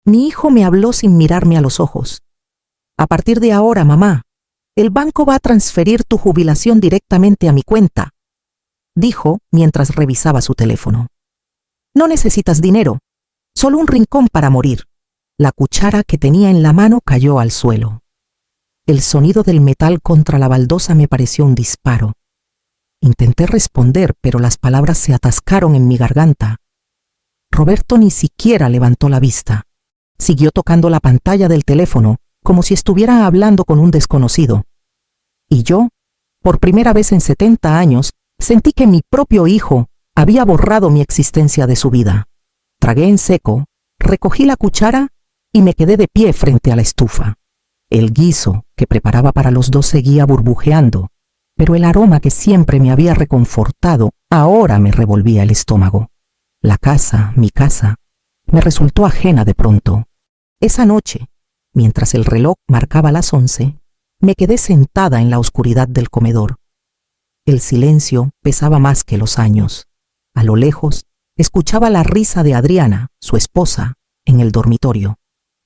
Mi hijo me habló sin mirarme a los ojos. A partir de ahora, mamá, el banco va a transferir tu jubilación directamente a mi cuenta, dijo mientras revisaba su teléfono. No necesitas dinero, solo un rincón para morir. La cuchara que tenía en la mano cayó al suelo. El sonido del metal contra la baldosa me pareció un disparo. Intenté responder, pero las palabras se atascaron en mi garganta. Roberto ni siquiera levantó la vista. Siguió tocando la pantalla del teléfono, como si estuviera hablando con un desconocido. Y yo, por primera vez en 70 años, sentí que mi propio hijo había borrado mi existencia de su vida. Tragué en seco, recogí la cuchara y me quedé de pie frente a la estufa. El guiso que preparaba para los dos seguía burbujeando, pero el aroma que siempre me había reconfortado ahora me revolvía el estómago. La casa, mi casa, me resultó ajena de pronto. Esa noche, mientras el reloj marcaba las 11, me quedé sentada en la oscuridad del comedor. El silencio pesaba más que los años. A lo lejos, escuchaba la risa de Adriana, su esposa, en el dormitorio.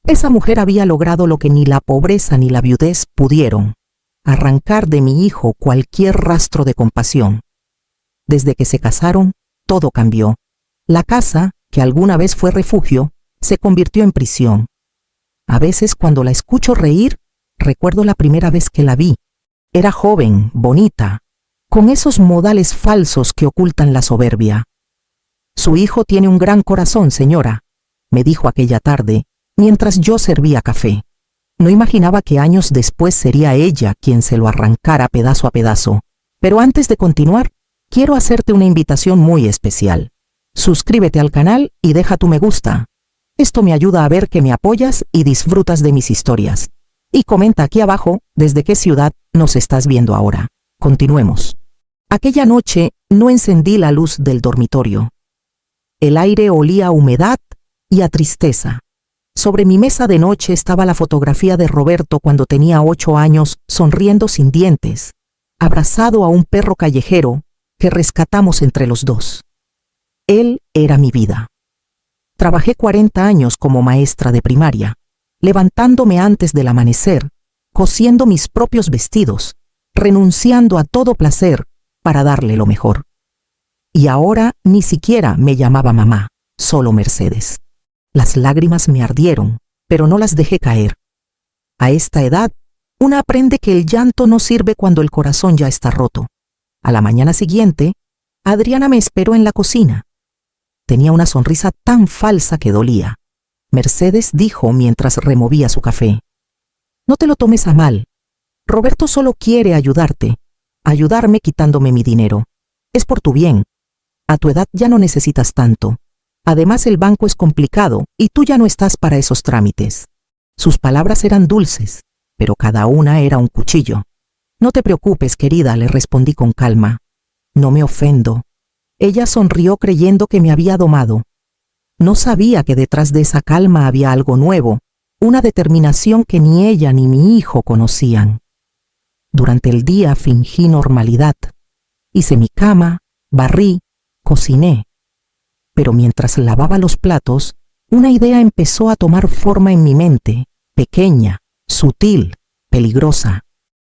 Esa mujer había logrado lo que ni la pobreza ni la viudez pudieron: arrancar de mi hijo cualquier rastro de compasión. Desde que se casaron, todo cambió. La casa, que alguna vez fue refugio, se convirtió en prisión. A veces, cuando la escucho reír, recuerdo la primera vez que la vi. Era joven, bonita, con esos modales falsos que ocultan la soberbia. Su hijo tiene un gran corazón, señora, me dijo aquella tarde, mientras yo servía café. No imaginaba que años después sería ella quien se lo arrancara pedazo a pedazo. Pero antes de continuar, quiero hacerte una invitación muy especial. Suscríbete al canal y deja tu me gusta. Esto me ayuda a ver que me apoyas y disfrutas de mis historias. Y comenta aquí abajo desde qué ciudad nos estás viendo ahora. Continuemos. Aquella noche no encendí la luz del dormitorio. El aire olía a humedad y a tristeza. Sobre mi mesa de noche estaba la fotografía de Roberto cuando tenía 8 años, sonriendo sin dientes, abrazado a un perro callejero que rescatamos entre los dos. Él era mi vida. Trabajé 40 años como maestra de primaria, levantándome antes del amanecer, cosiendo mis propios vestidos, renunciando a todo placer para darle lo mejor. Y ahora ni siquiera me llamaba mamá, solo Mercedes. Las lágrimas me ardieron, pero no las dejé caer. A esta edad, una aprende que el llanto no sirve cuando el corazón ya está roto. A la mañana siguiente, Adriana me esperó en la cocina. Tenía una sonrisa tan falsa que dolía. Mercedes dijo mientras removía su café: no te lo tomes a mal. Roberto solo quiere ayudarme quitándome mi dinero. Es por tu bien. A tu edad ya no necesitas tanto. Además, el banco es complicado y tú ya no estás para esos trámites. Sus palabras eran dulces, pero cada una era un cuchillo. No te preocupes, querida, le respondí con calma. No me ofendo. Ella sonrió creyendo que me había domado. No sabía que detrás de esa calma había algo nuevo, una determinación que ni ella ni mi hijo conocían. Durante el día fingí normalidad. Hice mi cama, barrí, cociné. Pero mientras lavaba los platos, una idea empezó a tomar forma en mi mente, pequeña, sutil, peligrosa.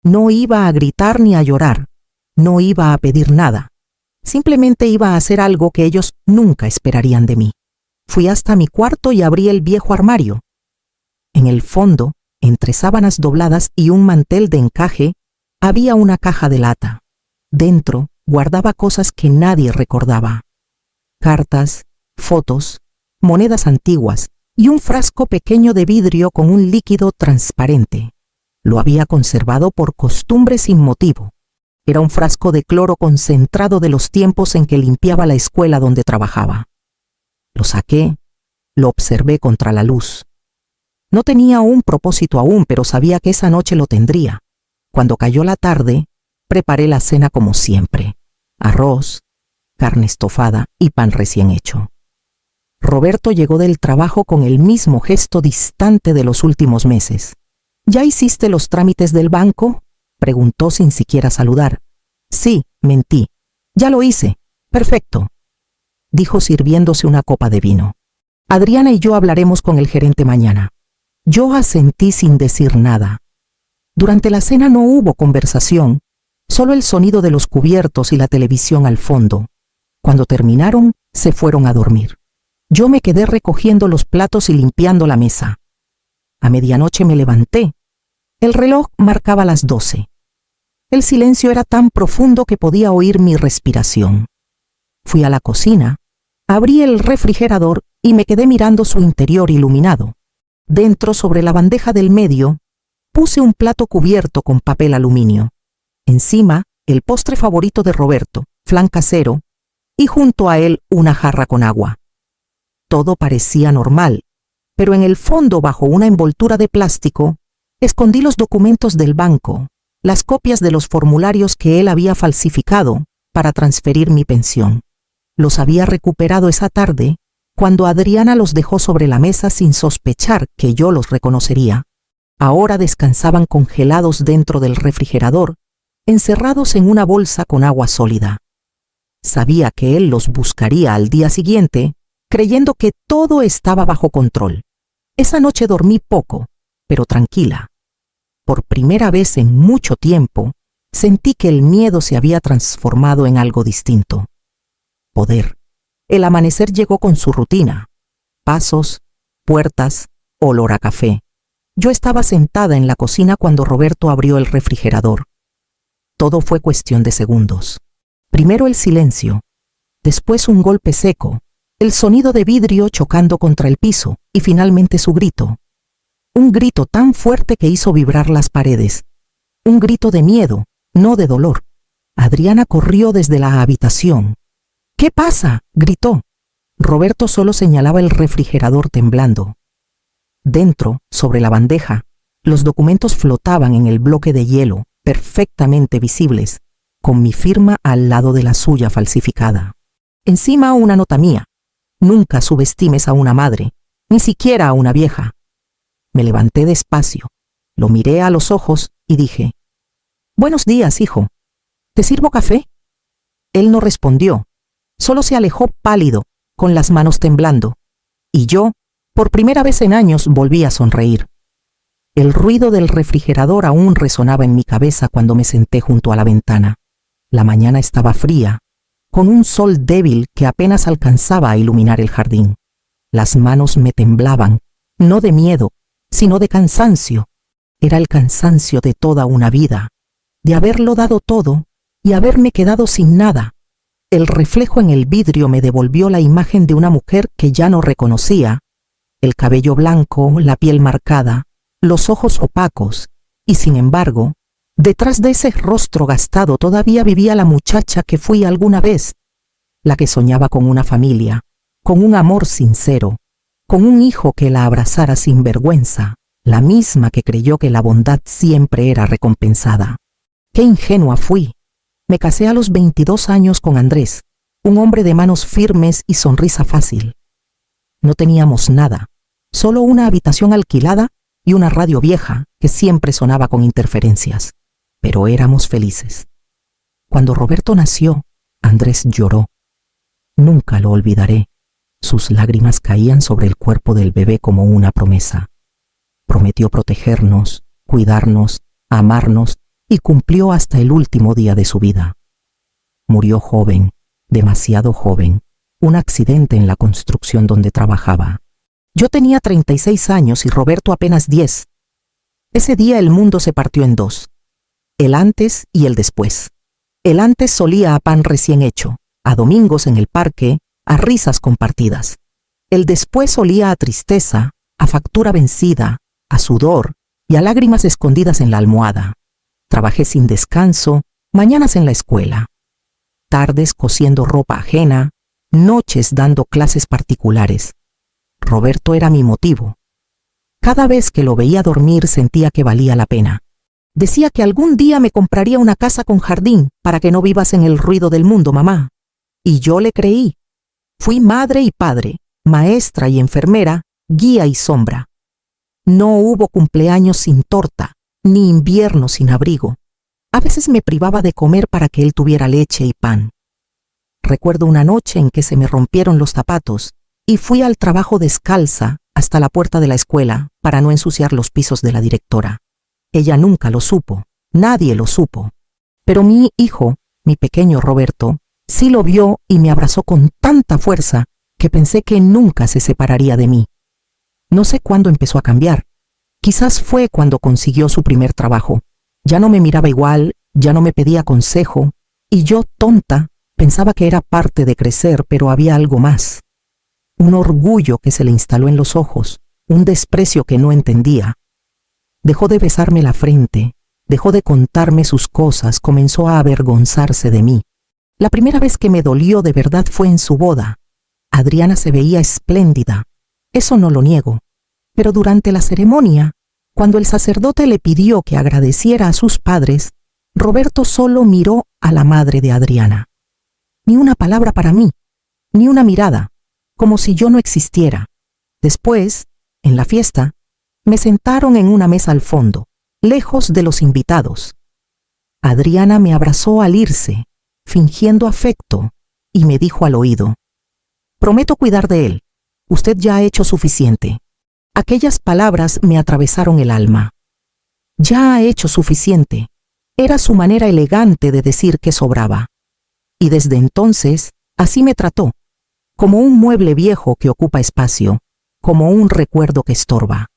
No iba a gritar ni a llorar, no iba a pedir nada. Simplemente iba a hacer algo que ellos nunca esperarían de mí. Fui hasta mi cuarto y abrí el viejo armario. En el fondo, entre sábanas dobladas y un mantel de encaje, había una caja de lata. Dentro guardaba cosas que nadie recordaba: cartas, fotos, monedas antiguas y un frasco pequeño de vidrio con un líquido transparente. Lo había conservado por costumbre sin motivo. Era un frasco de cloro concentrado de los tiempos en que limpiaba la escuela donde trabajaba. Lo saqué, lo observé contra la luz. No tenía un propósito aún, pero sabía que esa noche lo tendría. Cuando cayó la tarde, preparé la cena como siempre: arroz, carne estofada y pan recién hecho. Roberto llegó del trabajo con el mismo gesto distante de los últimos meses. ¿Ya hiciste los trámites del banco?, preguntó sin siquiera saludar. Sí, mentí. Ya lo hice. Perfecto, dijo sirviéndose una copa de vino. Adriana y yo hablaremos con el gerente mañana. Yo asentí sin decir nada. Durante la cena no hubo conversación, solo el sonido de los cubiertos y la televisión al fondo. Cuando terminaron, se fueron a dormir. Yo me quedé recogiendo los platos y limpiando la mesa. A medianoche me levanté. El reloj marcaba las 12. El silencio era tan profundo que podía oír mi respiración. Fui a la cocina, abrí el refrigerador y me quedé mirando su interior iluminado. Dentro, sobre la bandeja del medio, puse un plato cubierto con papel aluminio. Encima, el postre favorito de Roberto, flan casero, y junto a él una jarra con agua. Todo parecía normal, pero en el fondo, bajo una envoltura de plástico, escondí los documentos del banco, las copias de los formularios que él había falsificado para transferir mi pensión. Los había recuperado esa tarde, cuando Adriana los dejó sobre la mesa sin sospechar que yo los reconocería. Ahora descansaban congelados dentro del refrigerador, encerrados en una bolsa con agua sólida. Sabía que él los buscaría al día siguiente, creyendo que todo estaba bajo control. Esa noche dormí poco, pero tranquila. Por primera vez en mucho tiempo, sentí que el miedo se había transformado en algo distinto. Poder. El amanecer llegó con su rutina. Pasos, puertas, olor a café. Yo estaba sentada en la cocina cuando Roberto abrió el refrigerador. Todo fue cuestión de segundos. Primero el silencio, después un golpe seco, el sonido de vidrio chocando contra el piso y finalmente su grito. Un grito tan fuerte que hizo vibrar las paredes. Un grito de miedo, no de dolor. Adriana corrió desde la habitación. «¿Qué pasa?», gritó. Roberto solo señalaba el refrigerador temblando. Dentro, sobre la bandeja, los documentos flotaban en el bloque de hielo, perfectamente visibles, con mi firma al lado de la suya falsificada. Encima una nota mía. «Nunca subestimes a una madre, ni siquiera a una vieja». Me levanté despacio, lo miré a los ojos y dije: «Buenos días, hijo. ¿Te sirvo café?». Él no respondió, solo se alejó pálido, con las manos temblando, y yo, por primera vez en años, volví a sonreír. El ruido del refrigerador aún resonaba en mi cabeza cuando me senté junto a la ventana. La mañana estaba fría, con un sol débil que apenas alcanzaba a iluminar el jardín. Las manos me temblaban, no de miedo, sino de cansancio. Era el cansancio de toda una vida, de haberlo dado todo y haberme quedado sin nada. El reflejo en el vidrio me devolvió la imagen de una mujer que ya no reconocía, el cabello blanco, la piel marcada, los ojos opacos, y sin embargo, detrás de ese rostro gastado todavía vivía la muchacha que fui alguna vez, la que soñaba con una familia, con un amor sincero, con un hijo que la abrazara sin vergüenza, la misma que creyó que la bondad siempre era recompensada. ¡Qué ingenua fui! Me casé a los 22 años con Andrés, un hombre de manos firmes y sonrisa fácil. No teníamos nada, solo una habitación alquilada y una radio vieja que siempre sonaba con interferencias. Pero éramos felices. Cuando Roberto nació, Andrés lloró. Nunca lo olvidaré. Sus lágrimas caían sobre el cuerpo del bebé como una promesa. Prometió protegernos, cuidarnos, amarnos y cumplió hasta el último día de su vida. Murió joven, demasiado joven, un accidente en la construcción donde trabajaba. Yo tenía 36 años y Roberto apenas 10. Ese día el mundo se partió en dos, el antes y el después. El antes solía a pan recién hecho, a domingos en el parque, a risas compartidas. El después olía a tristeza, a factura vencida, a sudor y a lágrimas escondidas en la almohada. Trabajé sin descanso, mañanas en la escuela, tardes cosiendo ropa ajena, noches dando clases particulares. Roberto era mi motivo. Cada vez que lo veía dormir sentía que valía la pena. Decía que algún día me compraría una casa con jardín para que no vivas en el ruido del mundo, mamá. Y yo le creí. Fui madre y padre, maestra y enfermera, guía y sombra. No hubo cumpleaños sin torta, ni invierno sin abrigo. A veces me privaba de comer para que él tuviera leche y pan. Recuerdo una noche en que se me rompieron los zapatos y fui al trabajo descalza hasta la puerta de la escuela para no ensuciar los pisos de la directora. Ella nunca lo supo, nadie lo supo. Pero mi hijo, mi pequeño Roberto, sí lo vio y me abrazó con tanta fuerza que pensé que nunca se separaría de mí. No sé cuándo empezó a cambiar. Quizás fue cuando consiguió su primer trabajo. Ya no me miraba igual, ya no me pedía consejo, y yo, tonta, pensaba que era parte de crecer, pero había algo más. Un orgullo que se le instaló en los ojos, un desprecio que no entendía. Dejó de besarme la frente, dejó de contarme sus cosas, comenzó a avergonzarse de mí. La primera vez que me dolió de verdad fue en su boda. Adriana se veía espléndida, eso no lo niego, pero durante la ceremonia, cuando el sacerdote le pidió que agradeciera a sus padres, Roberto solo miró a la madre de Adriana. Ni una palabra para mí, ni una mirada, como si yo no existiera. Después, en la fiesta, me sentaron en una mesa al fondo, lejos de los invitados. Adriana me abrazó al irse, fingiendo afecto, y me dijo al oído: «Prometo cuidar de él. Usted ya ha hecho suficiente». Aquellas palabras me atravesaron el alma. Ya ha hecho suficiente. Era su manera elegante de decir que sobraba. Y desde entonces, así me trató, como un mueble viejo que ocupa espacio, como un recuerdo que estorba.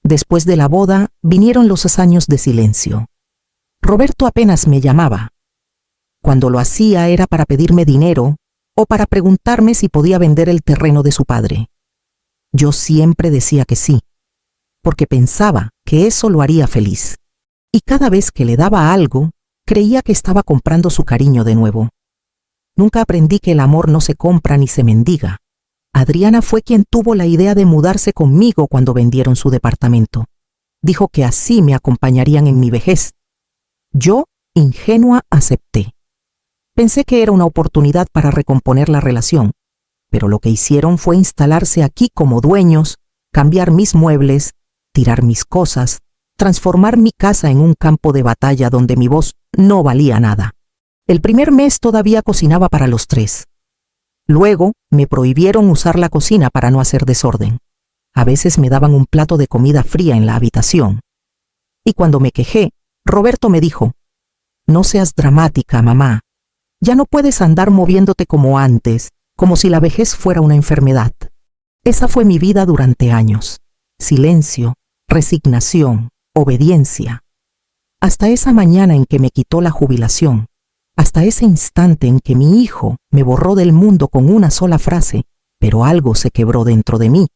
Después de la boda, vinieron los años de silencio. Roberto apenas me llamaba. Cuando lo hacía era para pedirme dinero o para preguntarme si podía vender el terreno de su padre. Yo siempre decía que sí, porque pensaba que eso lo haría feliz. Y cada vez que le daba algo, creía que estaba comprando su cariño de nuevo. Nunca aprendí que el amor no se compra ni se mendiga. Adriana fue quien tuvo la idea de mudarse conmigo cuando vendieron su departamento. Dijo que así me acompañarían en mi vejez. Yo, ingenua, acepté. Pensé que era una oportunidad para recomponer la relación, pero lo que hicieron fue instalarse aquí como dueños, cambiar mis muebles, tirar mis cosas, transformar mi casa en un campo de batalla donde mi voz no valía nada. El primer mes todavía cocinaba para los tres. Luego me prohibieron usar la cocina para no hacer desorden. A veces me daban un plato de comida fría en la habitación. Y cuando me quejé, Roberto me dijo: «No seas dramática, mamá. Ya no puedes andar moviéndote como antes, como si la vejez fuera una enfermedad». Esa fue mi vida durante años. Silencio, resignación, obediencia. Hasta esa mañana en que me quitó la jubilación. Hasta ese instante en que mi hijo me borró del mundo con una sola frase, pero algo se quebró dentro de mí,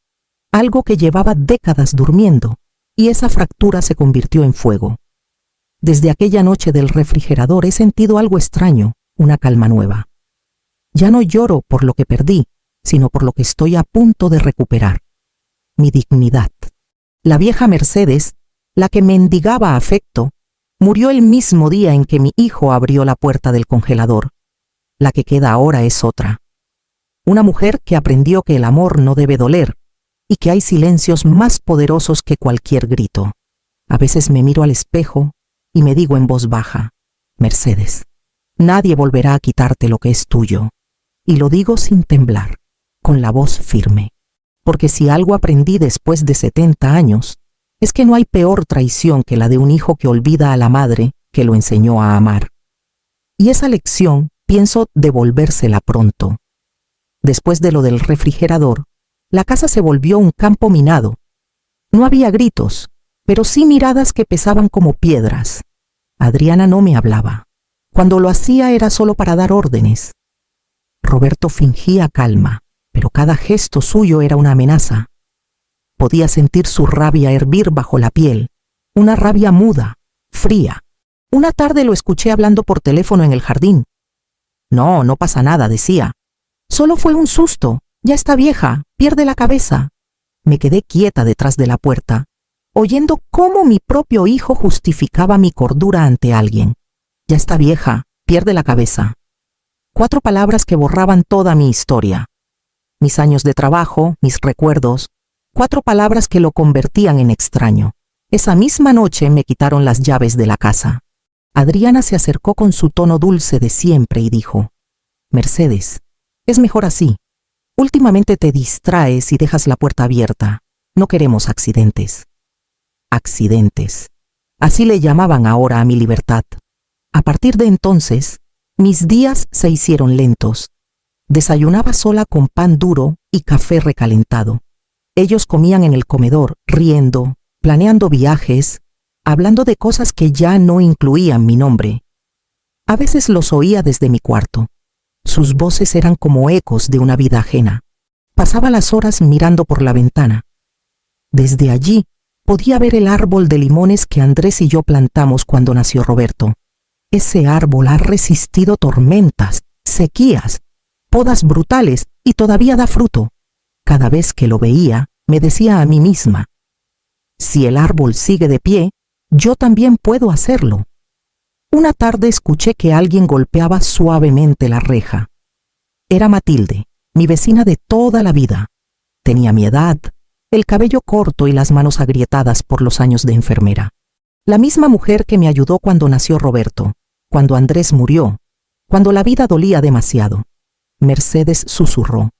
algo que llevaba décadas durmiendo, y esa fractura se convirtió en fuego. Desde aquella noche del refrigerador he sentido algo extraño, una calma nueva. Ya no lloro por lo que perdí, sino por lo que estoy a punto de recuperar. Mi dignidad. La vieja Mercedes, la que mendigaba afecto, murió el mismo día en que mi hijo abrió la puerta del congelador. La que queda ahora es otra. Una mujer que aprendió que el amor no debe doler y que hay silencios más poderosos que cualquier grito. A veces me miro al espejo y me digo en voz baja: «Mercedes, nadie volverá a quitarte lo que es tuyo». Y lo digo sin temblar, con la voz firme. Porque si algo aprendí después de 70 años, es que no hay peor traición que la de un hijo que olvida a la madre que lo enseñó a amar. Y esa lección pienso devolvérsela pronto. Después de lo del refrigerador, la casa se volvió un campo minado. No había gritos, pero sí miradas que pesaban como piedras. Adriana no me hablaba. Cuando lo hacía era solo para dar órdenes. Roberto fingía calma, pero cada gesto suyo era una amenaza. Podía sentir su rabia hervir bajo la piel, una rabia muda, fría. Una tarde lo escuché hablando por teléfono en el jardín. «No, no pasa nada», decía. «Solo fue un susto, ya está vieja, pierde la cabeza». Me quedé quieta detrás de la puerta, oyendo cómo mi propio hijo justificaba mi cordura ante alguien. «Ya está vieja, pierde la cabeza». 4 palabras que borraban toda mi historia. Mis años de trabajo, mis recuerdos. 4 palabras que lo convertían en extraño. Esa misma noche me quitaron las llaves de la casa. Adriana se acercó con su tono dulce de siempre y dijo: «Mercedes, es mejor así. Últimamente te distraes y dejas la puerta abierta. No queremos accidentes. Accidentes. Así le llamaban ahora a mi libertad. A partir de entonces, mis días se hicieron lentos. Desayunaba sola con pan duro y café recalentado. Ellos comían en el comedor, riendo, planeando viajes, hablando de cosas que ya no incluían mi nombre. A veces los oía desde mi cuarto. Sus voces eran como ecos de una vida ajena. Pasaba las horas mirando por la ventana. Desde allí podía ver el árbol de limones que Andrés y yo plantamos cuando nació Roberto. Ese árbol ha resistido tormentas, sequías, podas brutales y todavía da fruto. Cada vez que lo veía, me decía a mí misma, si el árbol sigue de pie, yo también puedo hacerlo. Una tarde escuché que alguien golpeaba suavemente la reja. Era Matilde, mi vecina de toda la vida. Tenía mi edad, el cabello corto y las manos agrietadas por los años de enfermera. La misma mujer que me ayudó cuando nació Roberto, cuando Andrés murió, cuando la vida dolía demasiado. Mercedes susurró.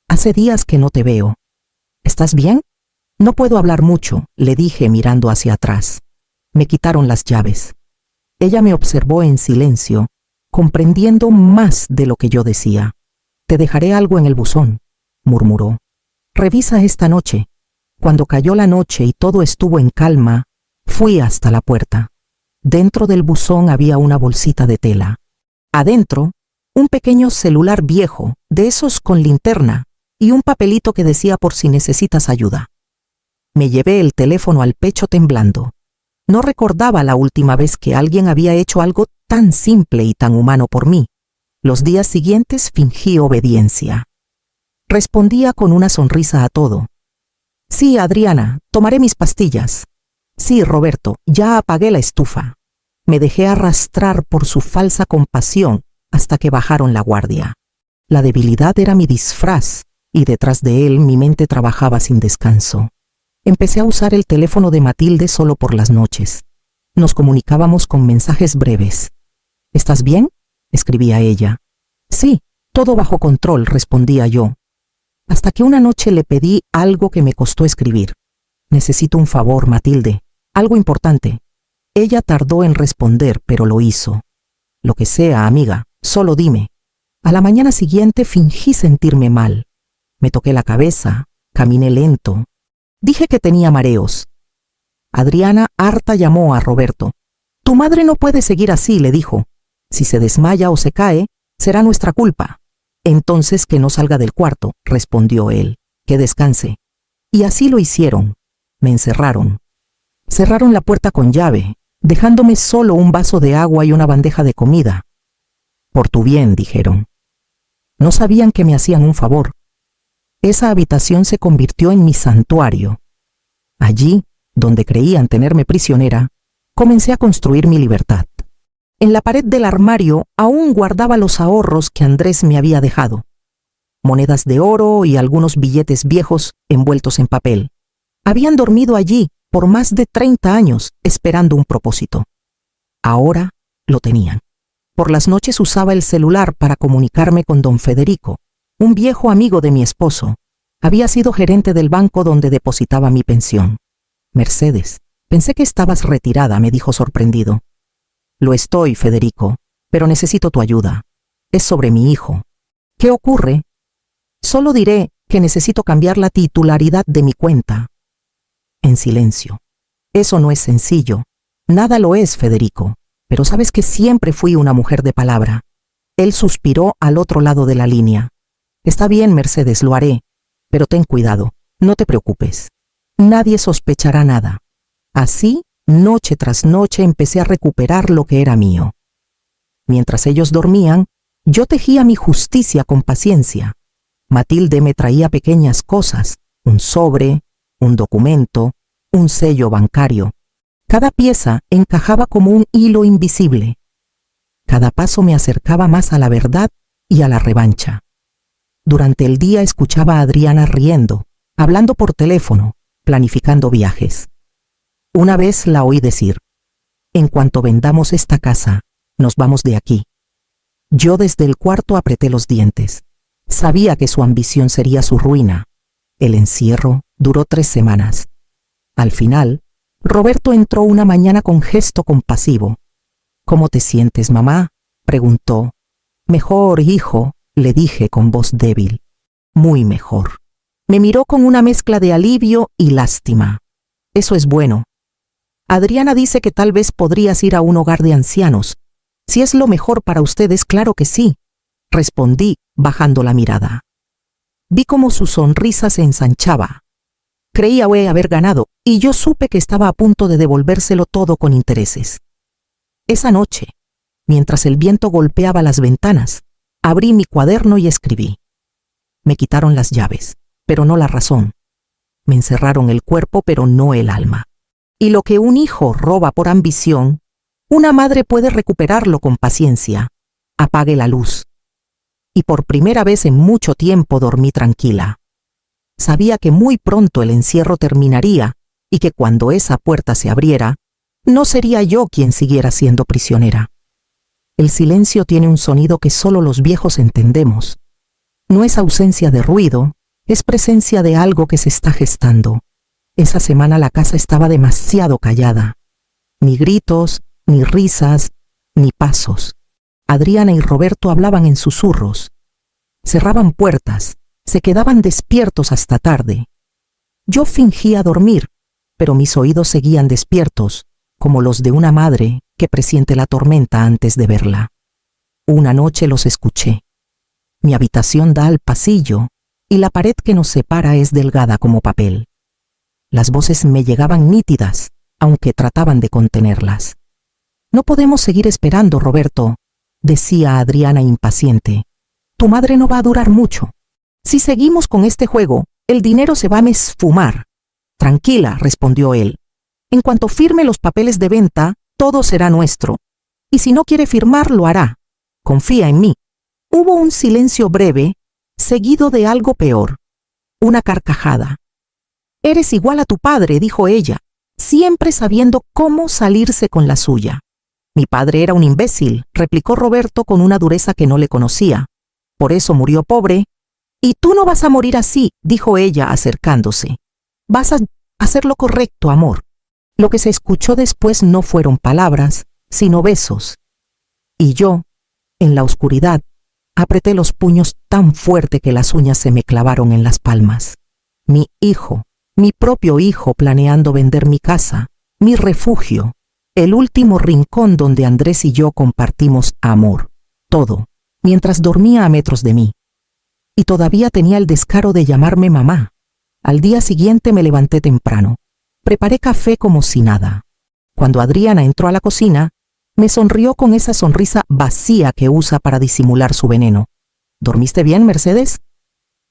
Hace días que no te veo. ¿Estás bien? No puedo hablar mucho, le dije mirando hacia atrás. Me quitaron las llaves. Ella me observó en silencio, comprendiendo más de lo que yo decía. Te dejaré algo en el buzón, murmuró. Revisa esta noche. Cuando cayó la noche y todo estuvo en calma, fui hasta la puerta. Dentro del buzón había una bolsita de tela. Adentro, un pequeño celular viejo, de esos con linterna, y un papelito que decía por si necesitas ayuda. Me llevé el teléfono al pecho temblando. No recordaba la última vez que alguien había hecho algo tan simple y tan humano por mí. Los días siguientes fingí obediencia. Respondía con una sonrisa a todo. Sí, Adriana, tomaré mis pastillas. Sí, Roberto, ya apagué la estufa. Me dejé arrastrar por su falsa compasión hasta que bajaron la guardia. La debilidad era mi disfraz y detrás de él mi mente trabajaba sin descanso. Empecé a usar el teléfono de Matilde solo por las noches. Nos comunicábamos con mensajes breves. ¿Estás bien?, escribía ella. Sí, todo bajo control, respondía yo. Hasta que una noche le pedí algo que me costó escribir. Necesito un favor, Matilde, algo importante. Ella tardó en responder, pero lo hizo. Lo que sea, amiga, solo dime. A la mañana siguiente fingí sentirme mal. Me toqué la cabeza, caminé lento. Dije que tenía mareos. Adriana, harta, llamó a Roberto. Tu madre no puede seguir así, le dijo. Si se desmaya o se cae, será nuestra culpa. Entonces que no salga del cuarto, respondió él. Que descanse. Y así lo hicieron. Me encerraron. Cerraron la puerta con llave, dejándome solo un vaso de agua y una bandeja de comida. Por tu bien, dijeron. No sabían que me hacían un favor. Esa habitación se convirtió en mi santuario. Allí, donde creían tenerme prisionera, comencé a construir mi libertad. En la pared del armario aún guardaba los ahorros que Andrés me había dejado. Monedas de oro y algunos billetes viejos envueltos en papel. Habían dormido allí por más de 30 años esperando un propósito. Ahora lo tenían. Por las noches usaba el celular para comunicarme con don Federico, un viejo amigo de mi esposo. Había sido gerente del banco donde depositaba mi pensión. Mercedes, pensé que estabas retirada, me dijo sorprendido. Lo estoy, Federico, pero necesito tu ayuda. Es sobre mi hijo. ¿Qué ocurre? Solo diré que necesito cambiar la titularidad de mi cuenta. En silencio. Eso no es sencillo. Nada lo es, Federico, pero sabes que siempre fui una mujer de palabra. Él suspiró al otro lado de la línea. Está bien, Mercedes, lo haré, pero ten cuidado, no te preocupes. Nadie sospechará nada. Así, noche tras noche empecé a recuperar lo que era mío. Mientras ellos dormían, yo tejía mi justicia con paciencia. Matilde me traía pequeñas cosas, un sobre, un documento, un sello bancario. Cada pieza encajaba como un hilo invisible. Cada paso me acercaba más a la verdad y a la revancha. Durante el día escuchaba a Adriana riendo, hablando por teléfono, planificando viajes. Una vez la oí decir, en cuanto vendamos esta casa, nos vamos de aquí. Yo desde el cuarto apreté los dientes. Sabía que su ambición sería su ruina. El encierro duró 3 semanas. Al final, Roberto entró una mañana con gesto compasivo. «¿Cómo te sientes, mamá?», preguntó. «Mejor, hijo», le dije con voz débil. «Muy mejor». Me miró con una mezcla de alivio y lástima. «Eso es bueno. Adriana dice que tal vez podrías ir a un hogar de ancianos. Si es lo mejor para ustedes, claro que sí», respondí, bajando la mirada. Vi cómo su sonrisa se ensanchaba. Creía haber ganado, y yo supe que estaba a punto de devolvérselo todo con intereses. Esa noche, mientras el viento golpeaba las ventanas, abrí mi cuaderno y escribí. Me quitaron las llaves, pero no la razón. Me encerraron el cuerpo, pero no el alma. Y lo que un hijo roba por ambición, una madre puede recuperarlo con paciencia. Apague la luz. Y por primera vez en mucho tiempo dormí tranquila. Sabía que muy pronto el encierro terminaría y que cuando esa puerta se abriera, no sería yo quien siguiera siendo prisionera. El silencio tiene un sonido que solo los viejos entendemos. No es ausencia de ruido, es presencia de algo que se está gestando. Esa semana la casa estaba demasiado callada. Ni gritos, ni risas, ni pasos. Adriana y Roberto hablaban en susurros. Cerraban puertas, se quedaban despiertos hasta tarde. Yo fingía dormir, pero mis oídos seguían despiertos, como los de una madre que presiente la tormenta antes de verla. Una noche los escuché. Mi habitación da al pasillo y la pared que nos separa es delgada como papel. Las voces me llegaban nítidas, aunque trataban de contenerlas. «No podemos seguir esperando, Roberto», decía Adriana impaciente. «Tu madre no va a durar mucho. Si seguimos con este juego, el dinero se va a esfumar». «Tranquila», respondió él. «En cuanto firme los papeles de venta, todo será nuestro. Y si no quiere firmar, lo hará. Confía en mí». Hubo un silencio breve, seguido de algo peor. Una carcajada. «Eres igual a tu padre», dijo ella, siempre sabiendo cómo salirse con la suya. «Mi padre era un imbécil», replicó Roberto con una dureza que no le conocía. «Por eso murió pobre». «Y tú no vas a morir así», dijo ella acercándose. «Vas a hacer lo correcto, amor». Lo que se escuchó después no fueron palabras, sino besos. Y yo, en la oscuridad, apreté los puños tan fuerte que las uñas se me clavaron en las palmas. Mi hijo, mi propio hijo, planeando vender mi casa, mi refugio, el último rincón donde Andrés y yo compartimos amor, todo, mientras dormía a metros de mí. Y todavía tenía el descaro de llamarme mamá. Al día siguiente me levanté temprano. Preparé café como si nada. Cuando Adriana entró a la cocina, me sonrió con esa sonrisa vacía que usa para disimular su veneno. «¿Dormiste bien, Mercedes?»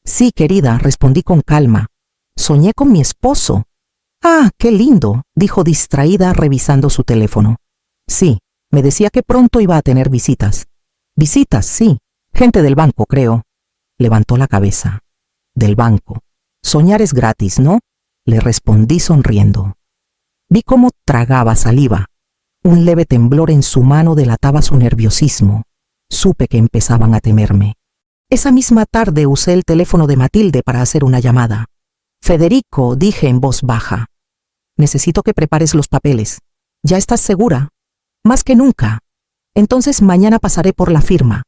«Sí, querida», respondí con calma. «Soñé con mi esposo». «Ah, qué lindo», dijo distraída revisando su teléfono. «Sí, me decía que pronto iba a tener visitas». «Visitas, sí. Gente del banco, creo». Levantó la cabeza. «Del banco. Soñar es gratis, ¿no?», le respondí sonriendo. Vi cómo tragaba saliva. Un leve temblor en su mano delataba su nerviosismo. Supe que empezaban a temerme. Esa misma tarde usé el teléfono de Matilde para hacer una llamada. «Federico», dije en voz baja, «necesito que prepares los papeles. ¿Ya estás segura?» «Más que nunca. Entonces mañana pasaré por la firma.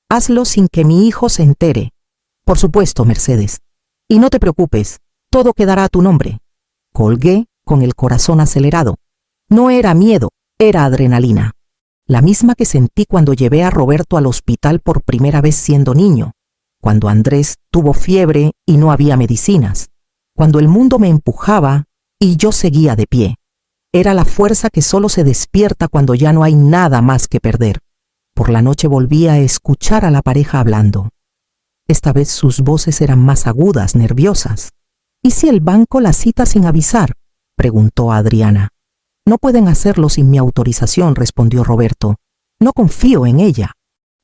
Hazlo sin que mi hijo se entere». «Por supuesto, Mercedes. Y no te preocupes, todo quedará a tu nombre». Colgué con el corazón acelerado. No era miedo, era adrenalina. La misma que sentí cuando llevé a Roberto al hospital por primera vez siendo niño, cuando Andrés tuvo fiebre y no había medicinas, cuando el mundo me empujaba y yo seguía de pie. Era la fuerza que solo se despierta cuando ya no hay nada más que perder. Por la noche volví a escuchar a la pareja hablando. Esta vez sus voces eran más agudas, nerviosas. «¿Y si el banco la cita sin avisar?», preguntó Adriana. «No pueden hacerlo sin mi autorización», respondió Roberto. «No confío en ella.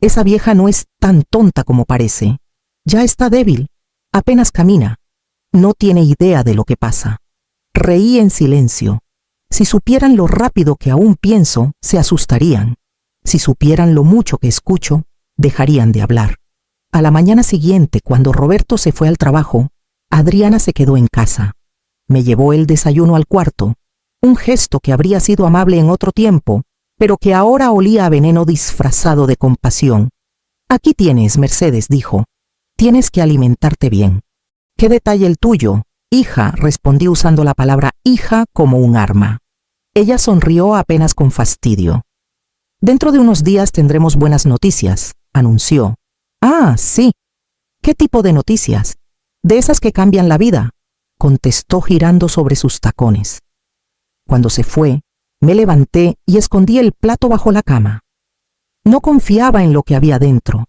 Esa vieja no es tan tonta como parece. Ya está débil. Apenas camina. No tiene idea de lo que pasa». Reí en silencio. Si supieran lo rápido que aún pienso, se asustarían. Si supieran lo mucho que escucho, dejarían de hablar. A la mañana siguiente, cuando Roberto se fue al trabajo, Adriana se quedó en casa. Me llevó el desayuno al cuarto, un gesto que habría sido amable en otro tiempo, pero que ahora olía a veneno disfrazado de compasión. «Aquí tienes, Mercedes», dijo. «Tienes que alimentarte bien». «¿Qué detalle el tuyo?» «Hija», respondí usando la palabra hija como un arma. Ella sonrió apenas con fastidio. «Dentro de unos días tendremos buenas noticias», anunció. «Ah, sí». «¿Qué tipo de noticias?» «De esas que cambian la vida», contestó girando sobre sus tacones. Cuando se fue, me levanté y escondí el plato bajo la cama. No confiaba en lo que había dentro.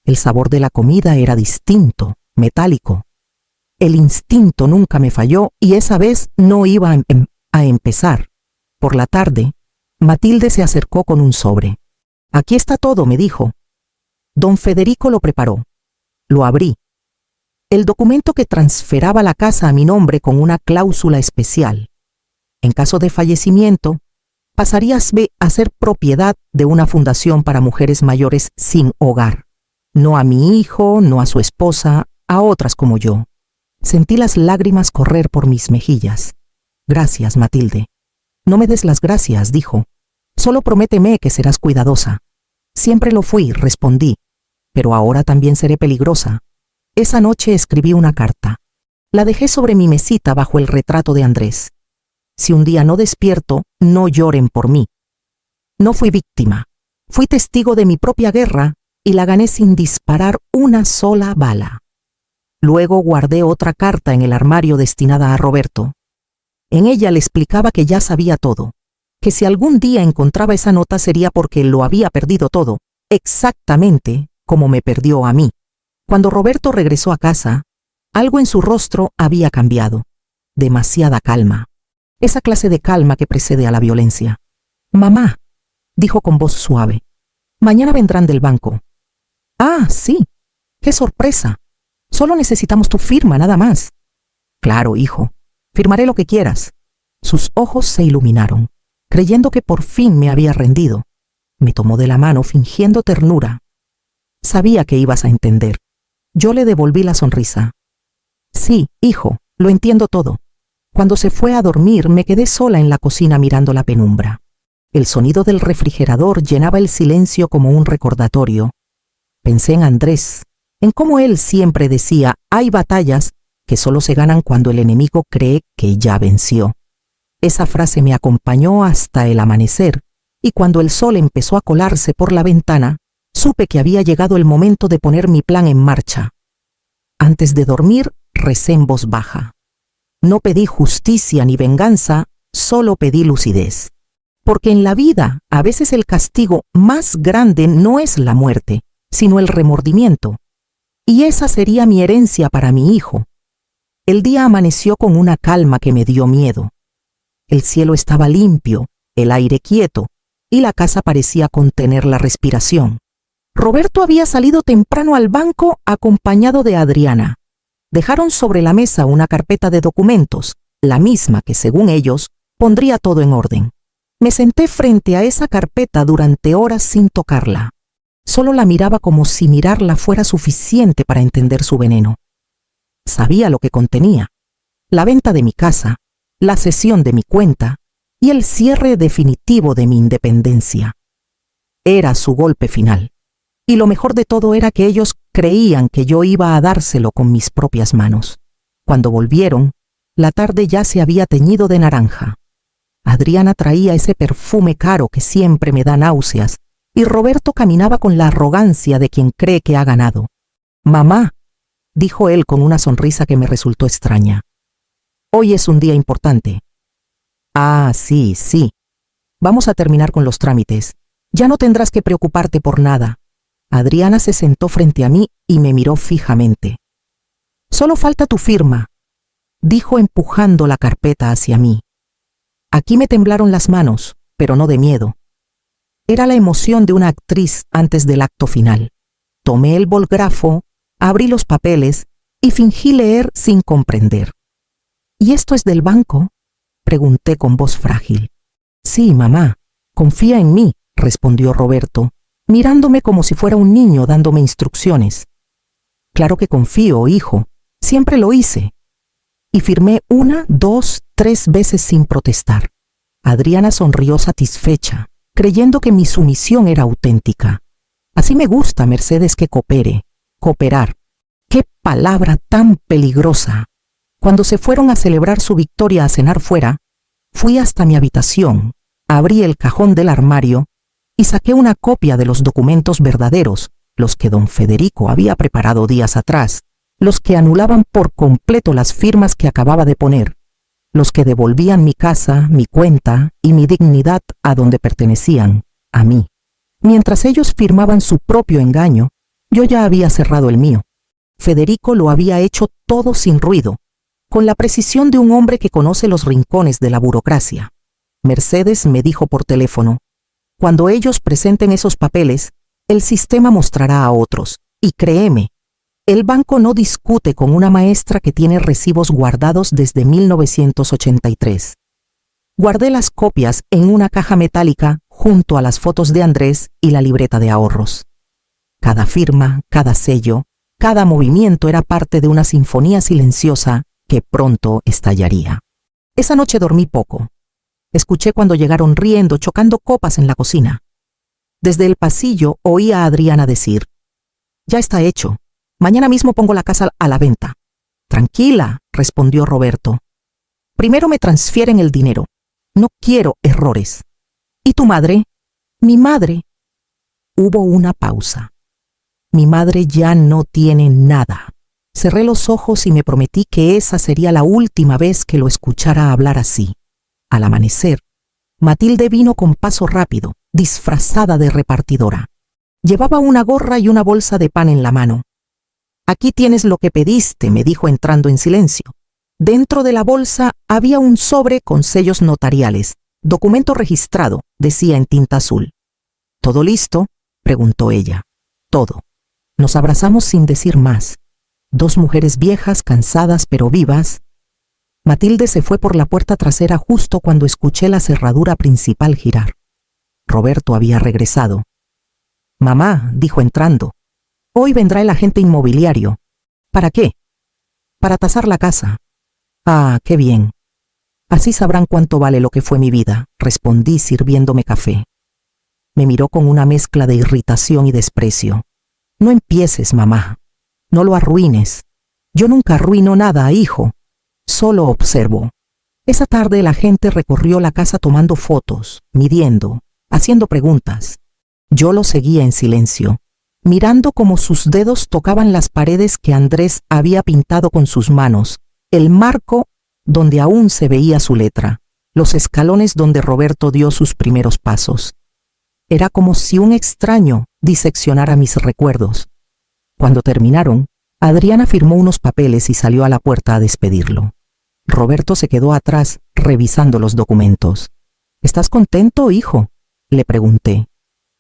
El sabor de la comida era distinto, metálico. El instinto nunca me falló y esa vez no iba a empezar. Por la tarde, Matilde se acercó con un sobre. «Aquí está todo», me dijo. Don Federico lo preparó. Lo abrí. El documento que transferaba la casa a mi nombre con una cláusula especial. En caso de fallecimiento, pasarías a ser propiedad de una fundación para mujeres mayores sin hogar. No a mi hijo, no a su esposa, a otras como yo. Sentí las lágrimas correr por mis mejillas. «Gracias, Matilde». «No me des las gracias», dijo. «Solo prométeme que serás cuidadosa». «Siempre lo fui», respondí, «pero ahora también seré peligrosa». Esa noche escribí una carta. La dejé sobre mi mesita bajo el retrato de Andrés. Si un día no despierto, no lloren por mí. No fui víctima. Fui testigo de mi propia guerra y la gané sin disparar una sola bala. Luego guardé otra carta en el armario destinada a Roberto. En ella le explicaba que ya sabía todo, que si algún día encontraba esa nota sería porque lo había perdido todo, exactamente como me perdió a mí. Cuando Roberto regresó a casa, algo en su rostro había cambiado. Demasiada calma. Esa clase de calma que precede a la violencia. «Mamá», dijo con voz suave, «mañana vendrán del banco». «Ah, sí. ¡Qué sorpresa! Solo necesitamos tu firma, nada más». «Claro, hijo. Firmaré lo que quieras». Sus ojos se iluminaron, creyendo que por fin me había rendido. Me tomó de la mano fingiendo ternura. «Sabía que ibas a entender». Yo le devolví la sonrisa. «Sí, hijo, lo entiendo todo». Cuando se fue a dormir, me quedé sola en la cocina mirando la penumbra. El sonido del refrigerador llenaba el silencio como un recordatorio. Pensé en Andrés, en cómo él siempre decía, hay batallas que solo se ganan cuando el enemigo cree que ya venció. Esa frase me acompañó hasta el amanecer, y cuando el sol empezó a colarse por la ventana, supe que había llegado el momento de poner mi plan en marcha. Antes de dormir, recé en voz baja. No pedí justicia ni venganza, solo pedí lucidez. Porque en la vida, a veces el castigo más grande no es la muerte, sino el remordimiento. Y esa sería mi herencia para mi hijo. El día amaneció con una calma que me dio miedo. El cielo estaba limpio, el aire quieto, y la casa parecía contener la respiración. Roberto había salido temprano al banco acompañado de Adriana. Dejaron sobre la mesa una carpeta de documentos, la misma que, según ellos, pondría todo en orden. Me senté frente a esa carpeta durante horas sin tocarla. Solo la miraba como si mirarla fuera suficiente para entender su veneno. Sabía lo que contenía: la venta de mi casa, la cesión de mi cuenta y el cierre definitivo de mi independencia. Era su golpe final. Y lo mejor de todo era que ellos creían que yo iba a dárselo con mis propias manos. Cuando volvieron, la tarde ya se había teñido de naranja. Adriana traía ese perfume caro que siempre me da náuseas, y Roberto caminaba con la arrogancia de quien cree que ha ganado. «Mamá», dijo él con una sonrisa que me resultó extraña, «hoy es un día importante». «Ah, sí, sí. Vamos a terminar con los trámites. Ya no tendrás que preocuparte por nada». Adriana se sentó frente a mí y me miró fijamente. «Solo falta tu firma», dijo empujando la carpeta hacia mí. Aquí me temblaron las manos, pero no de miedo. Era la emoción de una actriz antes del acto final. Tomé el bolígrafo, abrí los papeles y fingí leer sin comprender. «¿Y esto es del banco?», pregunté con voz frágil. «Sí, mamá, confía en mí», respondió Roberto, mirándome como si fuera un niño dándome instrucciones. Claro que confío, hijo. Siempre lo hice. Y firmé 1, 2, 3 veces sin protestar. Adriana sonrió satisfecha, creyendo que mi sumisión era auténtica. Así me gusta, Mercedes, que coopere. Cooperar. ¡Qué palabra tan peligrosa! Cuando se fueron a celebrar su victoria a cenar fuera, fui hasta mi habitación, abrí el cajón del armario y saqué una copia de los documentos verdaderos, los que don Federico había preparado días atrás, los que anulaban por completo las firmas que acababa de poner, los que devolvían mi casa, mi cuenta y mi dignidad a donde pertenecían, a mí. Mientras ellos firmaban su propio engaño, yo ya había cerrado el mío. Federico lo había hecho todo sin ruido, con la precisión de un hombre que conoce los rincones de la burocracia. Mercedes me dijo por teléfono: cuando ellos presenten esos papeles, el sistema mostrará a otros. Y créeme, el banco no discute con una maestra que tiene recibos guardados desde 1983. Guardé las copias en una caja metálica junto a las fotos de Andrés y la libreta de ahorros. Cada firma, cada sello, cada movimiento era parte de una sinfonía silenciosa que pronto estallaría. Esa noche dormí poco. Escuché cuando llegaron riendo, chocando copas en la cocina. Desde el pasillo oí a Adriana decir: «Ya está hecho. Mañana mismo pongo la casa a la venta». «Tranquila», respondió Roberto. «Primero me transfieren el dinero. No quiero errores». «¿Y tu madre?» «Mi madre». Hubo una pausa. Mi madre ya no tiene nada. Cerré los ojos y me prometí que esa sería la última vez que lo escuchara hablar así. Al amanecer, Matilde vino con paso rápido, disfrazada de repartidora. Llevaba una gorra y una bolsa de pan en la mano. «Aquí tienes lo que pediste», me dijo entrando en silencio. Dentro de la bolsa había un sobre con sellos notariales. «Documento registrado», decía en tinta azul. «¿Todo listo?», preguntó ella. «Todo». Nos abrazamos sin decir más. Dos mujeres viejas, cansadas pero vivas. Matilde se fue por la puerta trasera justo cuando escuché la cerradura principal girar. Roberto había regresado. «Mamá», dijo entrando, «hoy vendrá el agente inmobiliario». «¿Para qué?» «Para tasar la casa». «Ah, qué bien. Así sabrán cuánto vale lo que fue mi vida», respondí sirviéndome café. Me miró con una mezcla de irritación y desprecio. «No empieces, mamá. No lo arruines. Yo nunca arruino nada, hijo. Solo observo». Esa tarde la gente recorrió la casa tomando fotos, midiendo, haciendo preguntas. Yo lo seguía en silencio, mirando cómo sus dedos tocaban las paredes que Andrés había pintado con sus manos, el marco donde aún se veía su letra, los escalones donde Roberto dio sus primeros pasos. Era como si un extraño diseccionara mis recuerdos. Cuando terminaron, Adriana firmó unos papeles y salió a la puerta a despedirlo. Roberto se quedó atrás, revisando los documentos. «¿Estás contento, hijo?», le pregunté.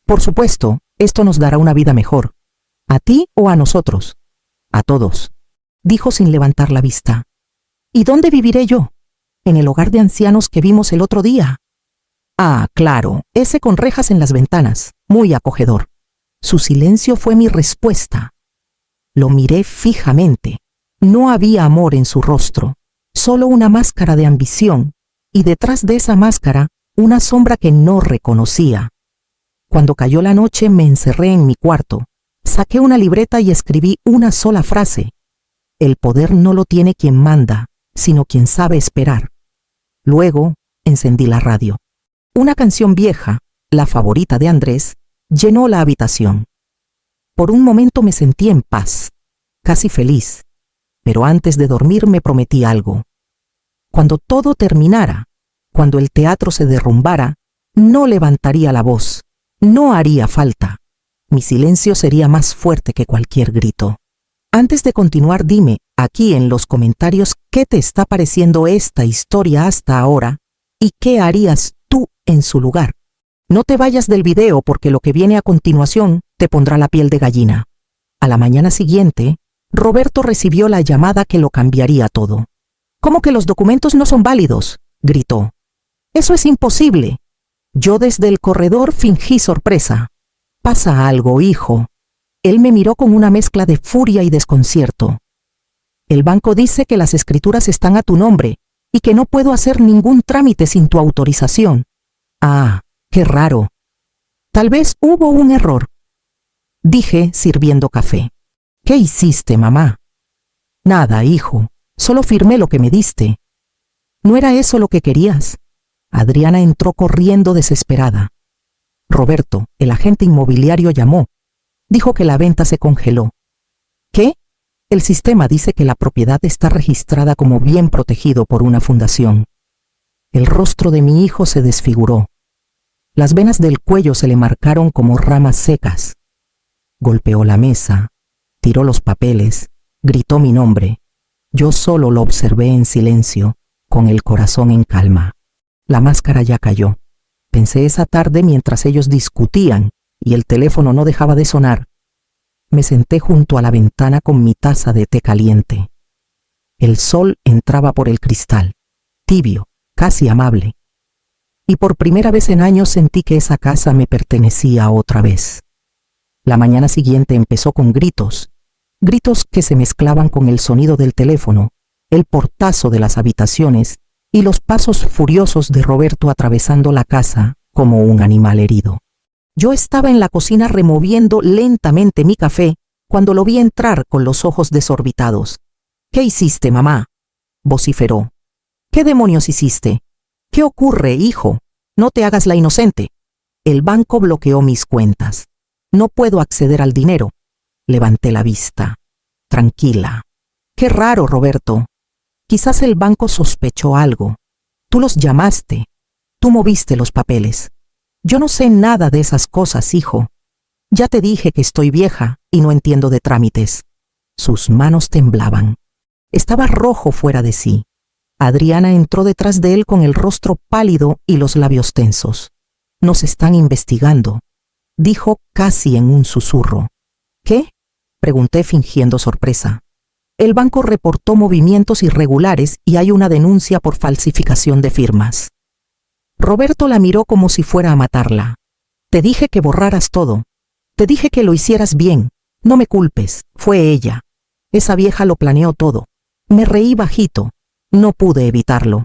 «Por supuesto, esto nos dará una vida mejor. ¿A ti o a nosotros?» «A todos», dijo sin levantar la vista. «¿Y dónde viviré yo?» «En el hogar de ancianos que vimos el otro día». «Ah, claro, ese con rejas en las ventanas, muy acogedor». Su silencio fue mi respuesta. Lo miré fijamente. No había amor en su rostro, solo una máscara de ambición, y detrás de esa máscara, una sombra que no reconocía. Cuando cayó la noche me encerré en mi cuarto, saqué una libreta y escribí una sola frase: «El poder no lo tiene quien manda, sino quien sabe esperar». Luego encendí la radio. Una canción vieja, la favorita de Andrés, llenó la habitación. Por un momento me sentí en paz, casi feliz, pero antes de dormir me prometí algo. Cuando todo terminara, cuando el teatro se derrumbara, no levantaría la voz, no haría falta. Mi silencio sería más fuerte que cualquier grito. Antes de continuar, dime aquí en los comentarios qué te está pareciendo esta historia hasta ahora y qué harías tú en su lugar. No te vayas del video porque lo que viene a continuación te pondrá la piel de gallina. A la mañana siguiente, Roberto recibió la llamada que lo cambiaría todo. «¿Cómo que los documentos no son válidos?», gritó. «Eso es imposible». Yo desde el corredor fingí sorpresa. «Pasa algo, hijo». Él me miró con una mezcla de furia y desconcierto. El banco dice que las escrituras están a tu nombre y que no puedo hacer ningún trámite sin tu autorización. Ah, qué raro. Tal vez hubo un error, dije sirviendo café. ¿Qué hiciste, mamá? Nada, hijo. Solo firmé lo que me diste. ¿No era eso lo que querías? Adriana entró corriendo desesperada. Roberto, el agente inmobiliario, llamó. Dijo que la venta se congeló. ¿Qué? El sistema dice que la propiedad está registrada como bien protegido por una fundación. El rostro de mi hijo se desfiguró. Las venas del cuello se le marcaron como ramas secas. Golpeó la mesa, tiró los papeles, gritó mi nombre. Yo solo lo observé en silencio, con el corazón en calma. La máscara ya cayó. Pensé esa tarde mientras ellos discutían y el teléfono no dejaba de sonar. Me senté junto a la ventana con mi taza de té caliente. El sol entraba por el cristal, tibio, casi amable. Y por primera vez en años sentí que esa casa me pertenecía otra vez. La mañana siguiente empezó con gritos que se mezclaban con el sonido del teléfono, el portazo de las habitaciones y los pasos furiosos de Roberto atravesando la casa como un animal herido. Yo estaba en la cocina removiendo lentamente mi café cuando lo vi entrar con los ojos desorbitados. ¿Qué hiciste, mamá?, vociferó. ¿Qué demonios hiciste? ¿Qué ocurre, hijo? No te hagas la inocente. El banco bloqueó mis cuentas. No puedo acceder al dinero. Levanté la vista. Tranquila. Qué raro, Roberto. Quizás el banco sospechó algo. Tú los llamaste. Tú moviste los papeles. Yo no sé nada de esas cosas, hijo. Ya te dije que estoy vieja y no entiendo de trámites. Sus manos temblaban. Estaba rojo fuera de sí. Adriana entró detrás de él con el rostro pálido y los labios tensos. Nos están investigando, dijo casi en un susurro. ¿Qué?, pregunté fingiendo sorpresa. El banco reportó movimientos irregulares y hay una denuncia por falsificación de firmas. Roberto la miró como si fuera a matarla. Te dije que borraras todo. Te dije que lo hicieras bien. No me culpes, fue ella. Esa vieja lo planeó todo. Me reí bajito. No pude evitarlo.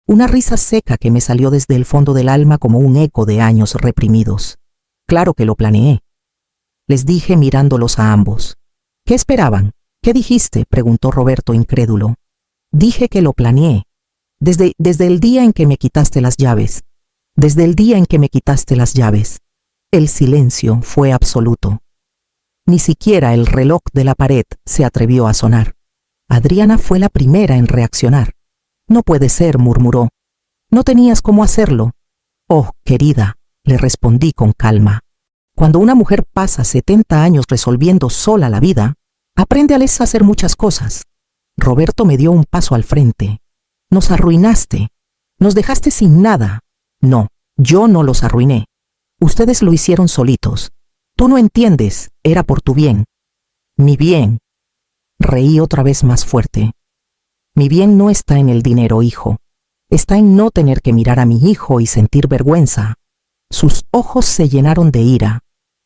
Una risa seca que me salió desde el fondo del alma como un eco de años reprimidos. Claro que lo planeé. Les dije mirándolos a ambos. ¿Qué esperaban? ¿Qué dijiste?, preguntó Roberto incrédulo. Dije que lo planeé. Desde el día en que me quitaste las llaves. Desde el día en que me quitaste las llaves. El silencio fue absoluto. Ni siquiera el reloj de la pared se atrevió a sonar. Adriana fue la primera en reaccionar. No puede ser, murmuró. No tenías cómo hacerlo. Oh, querida, le respondí con calma. Cuando una mujer pasa 70 años resolviendo sola la vida, aprende a hacer muchas cosas. Roberto me dio un paso al frente. Nos arruinaste. Nos dejaste sin nada. No, yo no los arruiné. Ustedes lo hicieron solitos. Tú no entiendes, era por tu bien. Mi bien. Reí otra vez más fuerte. Mi bien no está en el dinero, hijo. Está en no tener que mirar a mi hijo y sentir vergüenza. Sus ojos se llenaron de ira.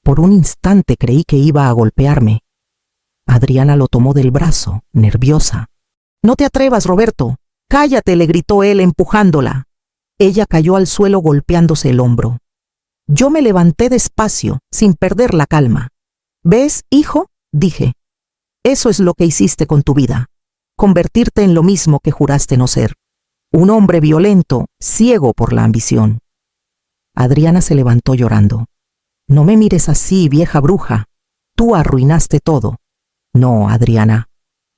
Por un instante creí que iba a golpearme. Adriana lo tomó del brazo, nerviosa. No te atrevas, Roberto. Cállate, le gritó él empujándola. Ella cayó al suelo golpeándose el hombro. Yo me levanté despacio, sin perder la calma. ¿Ves, hijo?, dije. Eso es lo que hiciste con tu vida. Convertirte en lo mismo que juraste no ser. Un hombre violento, ciego por la ambición. Adriana se levantó llorando. No me mires así, vieja bruja. Tú arruinaste todo. No, Adriana.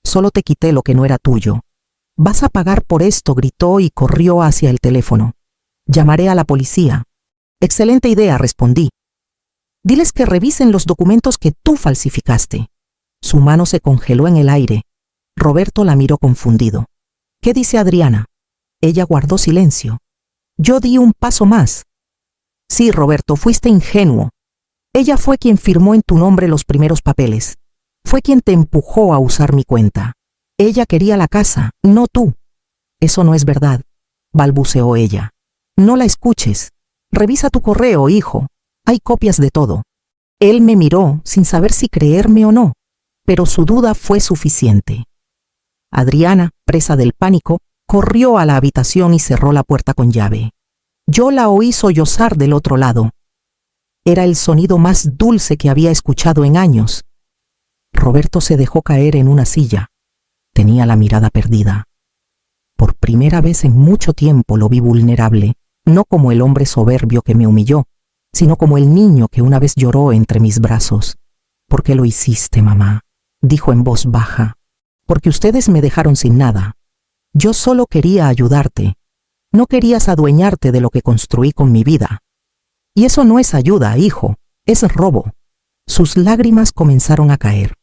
Solo te quité lo que no era tuyo. Vas a pagar por esto, gritó y corrió hacia el teléfono. Llamaré a la policía. Excelente idea, respondí. Diles que revisen los documentos que tú falsificaste. Su mano se congeló en el aire. Roberto la miró confundido. ¿Qué dice Adriana? Ella guardó silencio. Yo di un paso más. Sí, Roberto, fuiste ingenuo. Ella fue quien firmó en tu nombre los primeros papeles. Fue quien te empujó a usar mi cuenta. Ella quería la casa, no tú. Eso no es verdad, balbuceó ella. No la escuches. Revisa tu correo, hijo. Hay copias de todo. Él me miró sin saber si creerme o no, pero su duda fue suficiente. Adriana, presa del pánico, corrió a la habitación y cerró la puerta con llave. Yo la oí sollozar del otro lado. Era el sonido más dulce que había escuchado en años. Roberto se dejó caer en una silla. Tenía la mirada perdida. Por primera vez en mucho tiempo lo vi vulnerable, no como el hombre soberbio que me humilló, sino como el niño que una vez lloró entre mis brazos. ¿Por qué lo hiciste, mamá?, dijo en voz baja. Porque ustedes me dejaron sin nada. Yo solo quería ayudarte. No querías adueñarte de lo que construí con mi vida. Y eso no es ayuda, hijo, es robo. Sus lágrimas comenzaron a caer,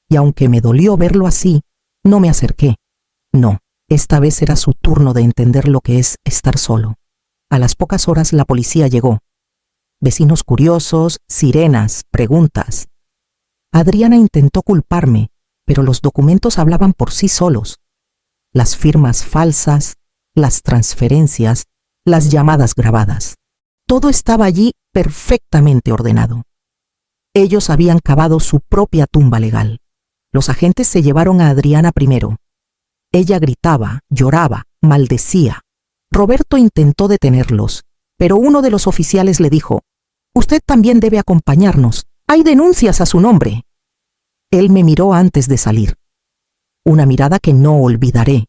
y aunque me dolió verlo así, no me acerqué. No, esta vez era su turno de entender lo que es estar solo. A las pocas horas la policía llegó. Vecinos curiosos, sirenas, preguntas. Adriana intentó culparme, pero los documentos hablaban por sí solos. Las firmas falsas, las transferencias, las llamadas grabadas. Todo estaba allí perfectamente ordenado. Ellos habían cavado su propia tumba legal. Los agentes se llevaron a Adriana primero. Ella gritaba, lloraba, maldecía. Roberto intentó detenerlos, pero uno de los oficiales le dijo: «Usted también debe acompañarnos. Hay denuncias a su nombre». Él me miró antes de salir. Una mirada que no olvidaré.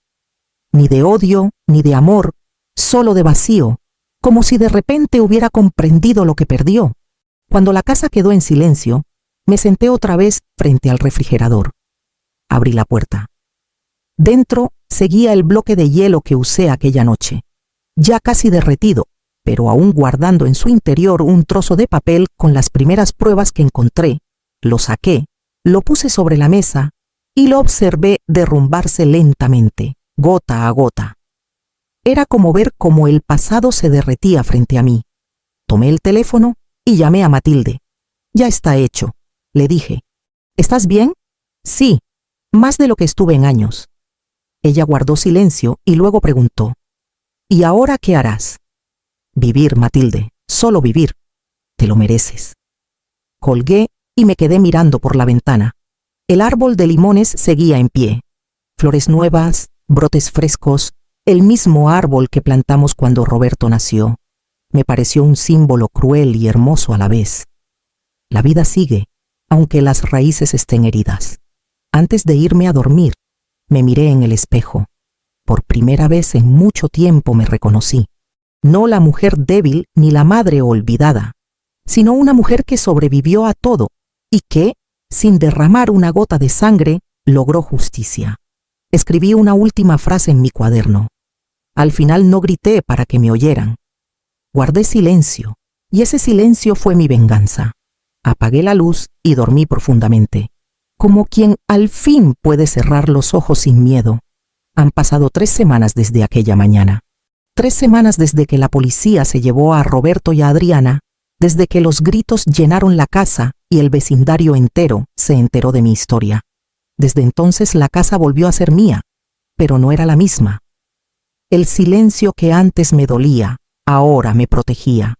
Ni de odio, ni de amor, solo de vacío, como si de repente hubiera comprendido lo que perdió. Cuando la casa quedó en silencio, me senté otra vez frente al refrigerador. Abrí la puerta. Dentro seguía el bloque de hielo que usé aquella noche, ya casi derretido, pero aún guardando en su interior un trozo de papel con las primeras pruebas que encontré. Lo saqué, lo puse sobre la mesa y lo observé derrumbarse lentamente, gota a gota. Era como ver cómo el pasado se derretía frente a mí. Tomé el teléfono y llamé a Matilde. «Ya está hecho», le dije. «¿Estás bien?» «Sí, más de lo que estuve en años». Ella guardó silencio y luego preguntó: «¿Y ahora qué harás?» «Vivir, Matilde, solo vivir. Te lo mereces». Colgué y me quedé mirando por la ventana. El árbol de limones seguía en pie. Flores nuevas, brotes frescos, el mismo árbol que plantamos cuando Roberto nació. Me pareció un símbolo cruel y hermoso a la vez. La vida sigue, aunque las raíces estén heridas. Antes de irme a dormir, me miré en el espejo. Por primera vez en mucho tiempo me reconocí. No la mujer débil ni la madre olvidada, sino una mujer que sobrevivió a todo y que, sin derramar una gota de sangre, logró justicia. Escribí una última frase en mi cuaderno. Al final no grité para que me oyeran. Guardé silencio, y ese silencio fue mi venganza. Apagué la luz y dormí profundamente, como quien al fin puede cerrar los ojos sin miedo. Han pasado 3 semanas desde aquella mañana. 3 semanas desde que la policía se llevó a Roberto y a Adriana, desde que los gritos llenaron la casa y el vecindario entero se enteró de mi historia. Desde entonces la casa volvió a ser mía, pero no era la misma. El silencio que antes me dolía, ahora me protegía.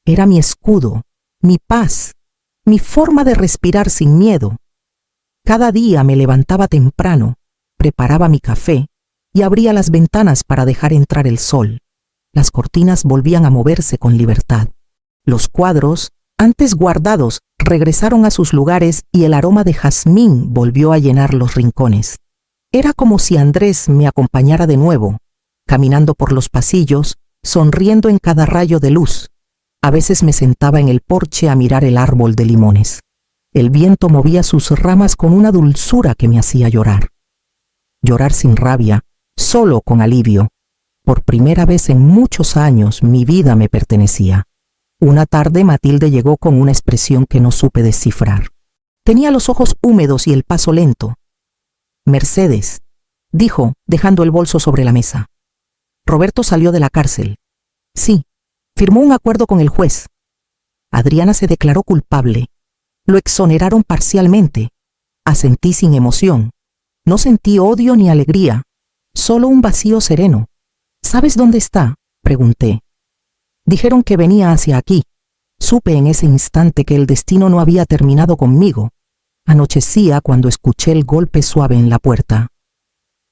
Era mi escudo, mi paz, mi forma de respirar sin miedo. Cada día me levantaba temprano, preparaba mi café y abría las ventanas para dejar entrar el sol. Las cortinas volvían a moverse con libertad. Los cuadros, antes guardados, regresaron a sus lugares y el aroma de jazmín volvió a llenar los rincones. Era como si Andrés me acompañara de nuevo, caminando por los pasillos, sonriendo en cada rayo de luz. A veces me sentaba en el porche a mirar el árbol de limones. El viento movía sus ramas con una dulzura que me hacía llorar. Llorar sin rabia, solo con alivio. Por primera vez en muchos años mi vida me pertenecía. Una tarde Matilde llegó con una expresión que no supe descifrar. Tenía los ojos húmedos y el paso lento. «Mercedes», dijo, dejando el bolso sobre la mesa. «Roberto salió de la cárcel». «Sí, firmó un acuerdo con el juez». Adriana se declaró culpable. Lo exoneraron parcialmente. Asentí sin emoción. No sentí odio ni alegría, solo un vacío sereno. «¿Sabes dónde está?», pregunté. «Dijeron que venía hacia aquí. Supe en ese instante que el destino no había terminado conmigo. Anochecía cuando escuché el golpe suave en la puerta.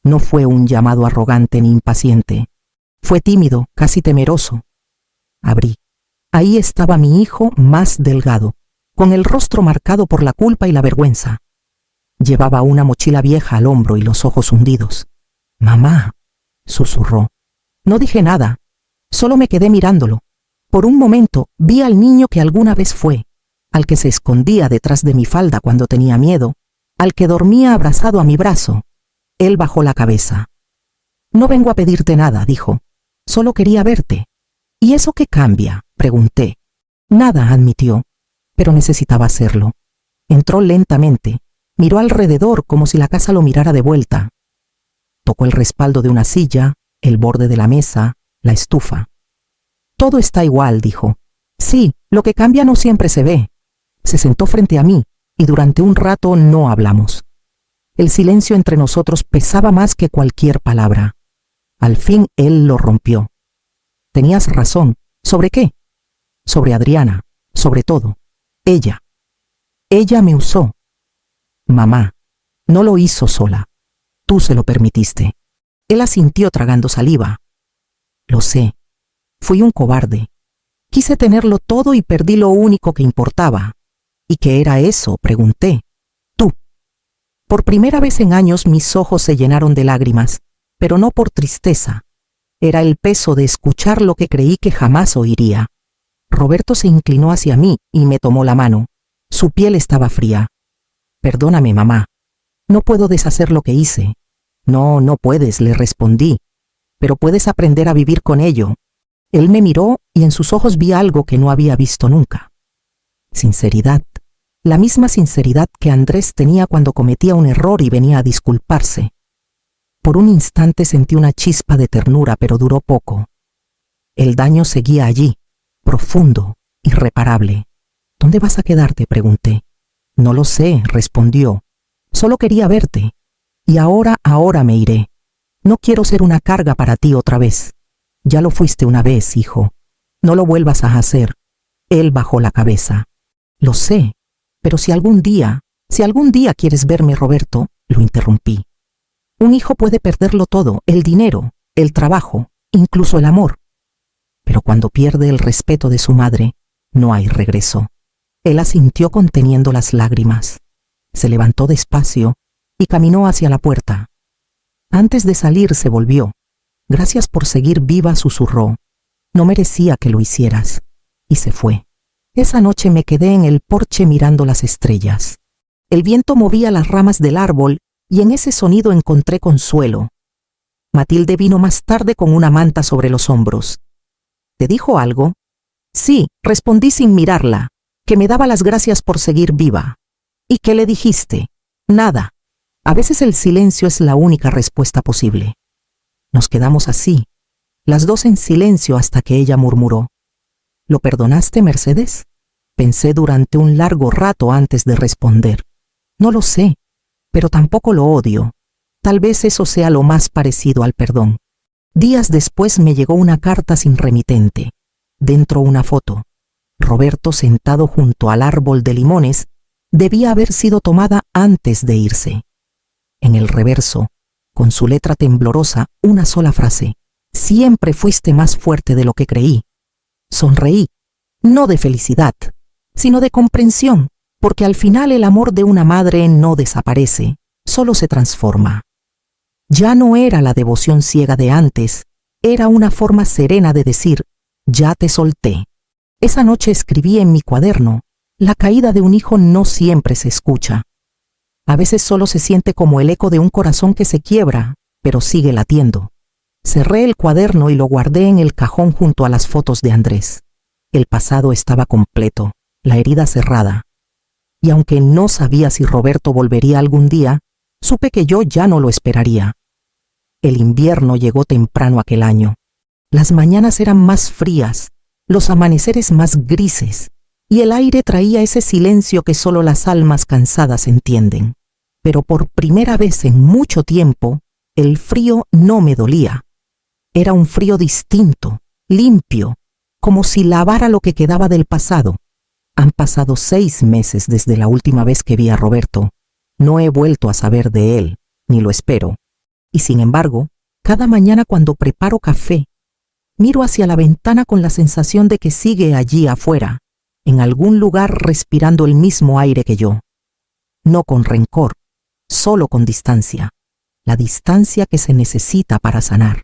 No fue un llamado arrogante ni impaciente. Fue tímido, casi temeroso. Abrí. Ahí estaba mi hijo más delgado, con el rostro marcado por la culpa y la vergüenza. Llevaba una mochila vieja al hombro y los ojos hundidos. «Mamá», susurró. No dije nada, solo me quedé mirándolo. Por un momento vi al niño que alguna vez fue, al que se escondía detrás de mi falda cuando tenía miedo, al que dormía abrazado a mi brazo. Él bajó la cabeza. «No vengo a pedirte nada», dijo. «Solo quería verte». «¿Y eso qué cambia?», pregunté. «Nada», admitió, pero necesitaba hacerlo. Entró lentamente, miró alrededor como si la casa lo mirara de vuelta. Tocó el respaldo de una silla, el borde de la mesa, la estufa. «Todo está igual», dijo. «Sí, lo que cambia no siempre se ve». Se sentó frente a mí y durante un rato no hablamos. El silencio entre nosotros pesaba más que cualquier palabra. Al fin él lo rompió. «Tenías razón. ¿Sobre qué?» «Sobre Adriana, sobre todo. Ella. Ella me usó». «Mamá, no lo hizo sola. Tú se lo permitiste». Él asintió tragando saliva. «Lo sé. Fui un cobarde. Quise tenerlo todo y perdí lo único que importaba». «¿Y qué era eso?», pregunté. «Tú». Por primera vez en años mis ojos se llenaron de lágrimas, pero no por tristeza. Era el peso de escuchar lo que creí que jamás oiría. Roberto se inclinó hacia mí y me tomó la mano. Su piel estaba fría. «Perdóname, mamá. No puedo deshacer lo que hice». «No, no puedes», le respondí. «Pero puedes aprender a vivir con ello». Él me miró y en sus ojos vi algo que no había visto nunca. Sinceridad. La misma sinceridad que Andrés tenía cuando cometía un error y venía a disculparse. Por un instante sentí una chispa de ternura, pero duró poco. El daño seguía allí, profundo, irreparable. «¿Dónde vas a quedarte?», pregunté. «No lo sé», respondió. «Solo quería verte. Y ahora me iré. No quiero ser una carga para ti otra vez. Ya lo fuiste una vez, hijo. No lo vuelvas a hacer». Él bajó la cabeza. «Lo sé, pero si algún día quieres verme, Roberto», lo interrumpí. «Un hijo puede perderlo todo, el dinero, el trabajo, incluso el amor. Pero cuando pierde el respeto de su madre, no hay regreso». Él asintió conteniendo las lágrimas. Se levantó despacio y caminó hacia la puerta. Antes de salir se volvió. «Gracias por seguir viva», susurró. «No merecía que lo hicieras». Y se fue. Esa noche me quedé en el porche mirando las estrellas. El viento movía las ramas del árbol y en ese sonido encontré consuelo. Matilde vino más tarde con una manta sobre los hombros. «¿Te dijo algo?» «Sí», respondí sin mirarla, «que me daba las gracias por seguir viva». «¿Y qué le dijiste?» «Nada». A veces el silencio es la única respuesta posible. Nos quedamos así, las dos en silencio hasta que ella murmuró: «¿Lo perdonaste, Mercedes?». Pensé durante un largo rato antes de responder. No lo sé, pero tampoco lo odio. Tal vez eso sea lo más parecido al perdón. Días después me llegó una carta sin remitente. Dentro una foto. Roberto sentado junto al árbol de limones debía haber sido tomada antes de irse. En el reverso, con su letra temblorosa, una sola frase: «Siempre fuiste más fuerte de lo que creí». Sonreí, no de felicidad, sino de comprensión, porque al final el amor de una madre no desaparece, solo se transforma. Ya no era la devoción ciega de antes, era una forma serena de decir: «Ya te solté». Esa noche escribí en mi cuaderno: «La caída de un hijo no siempre se escucha. A veces solo se siente como el eco de un corazón que se quiebra, pero sigue latiendo». Cerré el cuaderno y lo guardé en el cajón junto a las fotos de Andrés. El pasado estaba completo, la herida cerrada. Y aunque no sabía si Roberto volvería algún día, supe que yo ya no lo esperaría. El invierno llegó temprano aquel año. Las mañanas eran más frías, los amaneceres más grises, y el aire traía ese silencio que solo las almas cansadas entienden. Pero por primera vez en mucho tiempo, el frío no me dolía. Era un frío distinto, limpio, como si lavara lo que quedaba del pasado. Han pasado 6 meses desde la última vez que vi a Roberto. No he vuelto a saber de él, ni lo espero. Y sin embargo, cada mañana cuando preparo café, miro hacia la ventana con la sensación de que sigue allí afuera, en algún lugar respirando el mismo aire que yo. No con rencor, solo con distancia. La distancia que se necesita para sanar.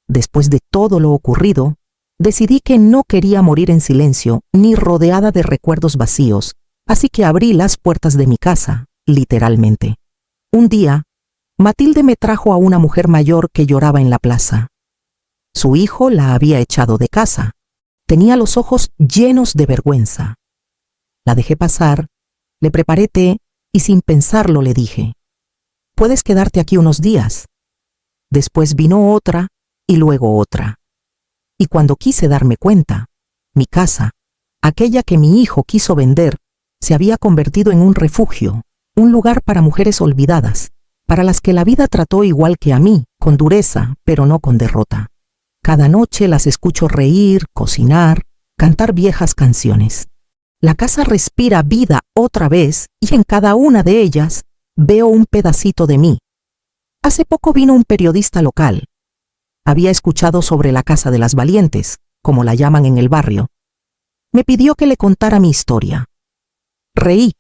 Después de todo lo ocurrido, decidí que no quería morir en silencio ni rodeada de recuerdos vacíos, así que abrí las puertas de mi casa, literalmente. Un día, Matilde me trajo a una mujer mayor que lloraba en la plaza. Su hijo la había echado de casa. Tenía los ojos llenos de vergüenza. La dejé pasar, le preparé té y sin pensarlo le dije: «Puedes quedarte aquí unos días». Después vino otra y luego otra. Y cuando quise darme cuenta, mi casa, aquella que mi hijo quiso vender, se había convertido en un refugio, un lugar para mujeres olvidadas, para las que la vida trató igual que a mí, con dureza, pero no con derrota. Cada noche las escucho reír, cocinar, cantar viejas canciones. La casa respira vida otra vez y en cada una de ellas veo un pedacito de mí. Hace poco vino un periodista local. Había escuchado sobre la Casa de las Valientes, como la llaman en el barrio. Me pidió que le contara mi historia. Reí.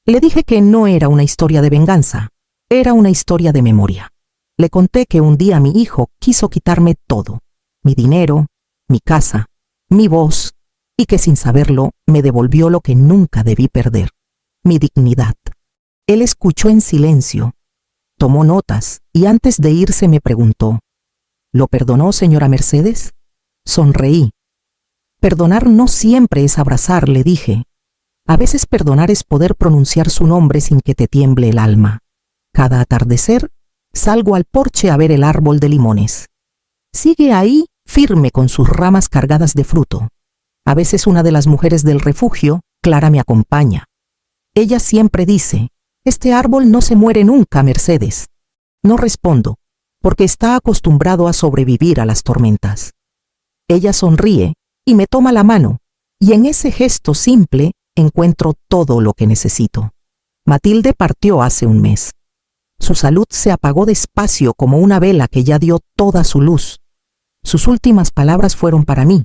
Le dije que no era una historia de venganza, era una historia de memoria. Le conté que un día mi hijo quiso quitarme todo, mi dinero, mi casa, mi voz, y que sin saberlo me devolvió lo que nunca debí perder, mi dignidad. Él escuchó en silencio, tomó notas y antes de irse me preguntó: ¿lo perdonó, señora Mercedes? Sonreí. Perdonar no siempre es abrazar, le dije. A veces perdonar es poder pronunciar su nombre sin que te tiemble el alma. Cada atardecer salgo al porche a ver el árbol de limones. Sigue ahí, firme con sus ramas cargadas de fruto. A veces una de las mujeres del refugio, Clara, me acompaña. Ella siempre dice: «Este árbol no se muere nunca, Mercedes». No respondo, porque está acostumbrado a sobrevivir a las tormentas. Ella sonríe y me toma la mano, y en ese gesto simple encuentro todo lo que necesito. Matilde partió hace un mes. Su salud se apagó despacio como una vela que ya dio toda su luz. Sus últimas palabras fueron para mí: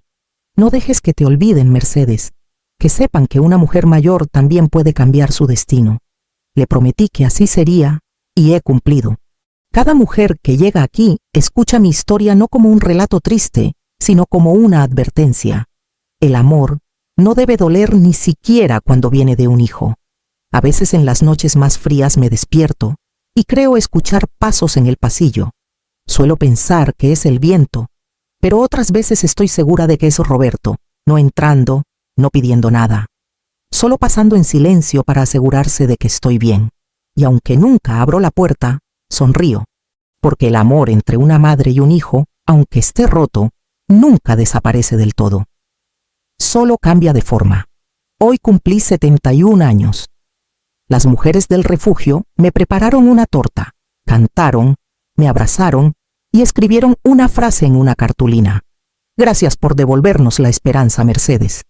«No dejes que te olviden, Mercedes, que sepan que una mujer mayor también puede cambiar su destino». Le prometí que así sería, y he cumplido. Cada mujer que llega aquí escucha mi historia no como un relato triste, sino como una advertencia. El amor no debe doler ni siquiera cuando viene de un hijo. A veces en las noches más frías me despierto y creo escuchar pasos en el pasillo. Suelo pensar que es el viento, pero otras veces estoy segura de que es Roberto, no entrando, no pidiendo nada, solo pasando en silencio para asegurarse de que estoy bien. Y aunque nunca abro la puerta, sonrío, porque el amor entre una madre y un hijo, aunque esté roto, nunca desaparece del todo. Solo cambia de forma. Hoy cumplí 71 años. Las mujeres del refugio me prepararon una torta, cantaron, me abrazaron y escribieron una frase en una cartulina: «Gracias por devolvernos la esperanza, Mercedes».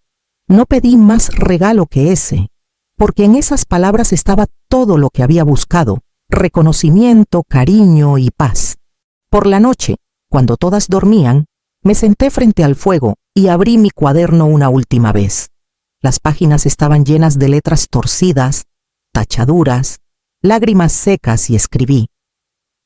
No pedí más regalo que ese, porque en esas palabras estaba todo lo que había buscado: reconocimiento, cariño y paz. Por la noche, cuando todas dormían, me senté frente al fuego y abrí mi cuaderno una última vez. Las páginas estaban llenas de letras torcidas, tachaduras, lágrimas secas, y escribí: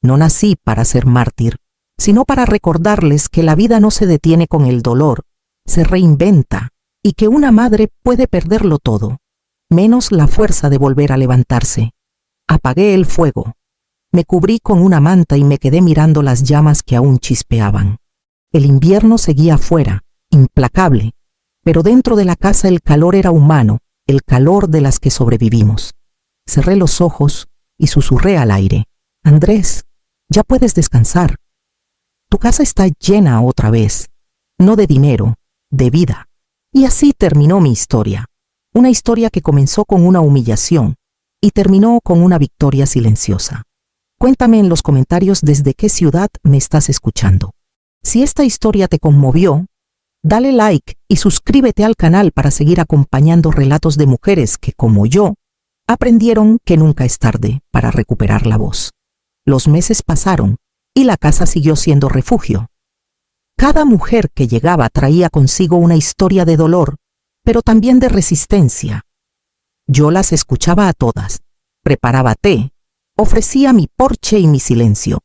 «No nací para ser mártir, sino para recordarles que la vida no se detiene con el dolor, se reinventa, y que una madre puede perderlo todo, menos la fuerza de volver a levantarse». Apagué el fuego, me cubrí con una manta y me quedé mirando las llamas que aún chispeaban. El invierno seguía afuera, implacable, pero dentro de la casa el calor era humano, el calor de las que sobrevivimos. Cerré los ojos y susurré al aire: «Andrés, ya puedes descansar. Tu casa está llena otra vez, no de dinero, de vida». Y así terminó mi historia, una historia que comenzó con una humillación y terminó con una victoria silenciosa. Cuéntame en los comentarios desde qué ciudad me estás escuchando. Si esta historia te conmovió, Dale like y suscríbete al canal para seguir acompañando relatos de mujeres que, como yo, aprendieron que nunca es tarde para recuperar la voz. Los meses pasaron y la casa siguió siendo refugio. Cada mujer que llegaba traía consigo una historia de dolor, pero también de resistencia. Yo las escuchaba a todas, preparaba té, ofrecía mi porche y mi silencio,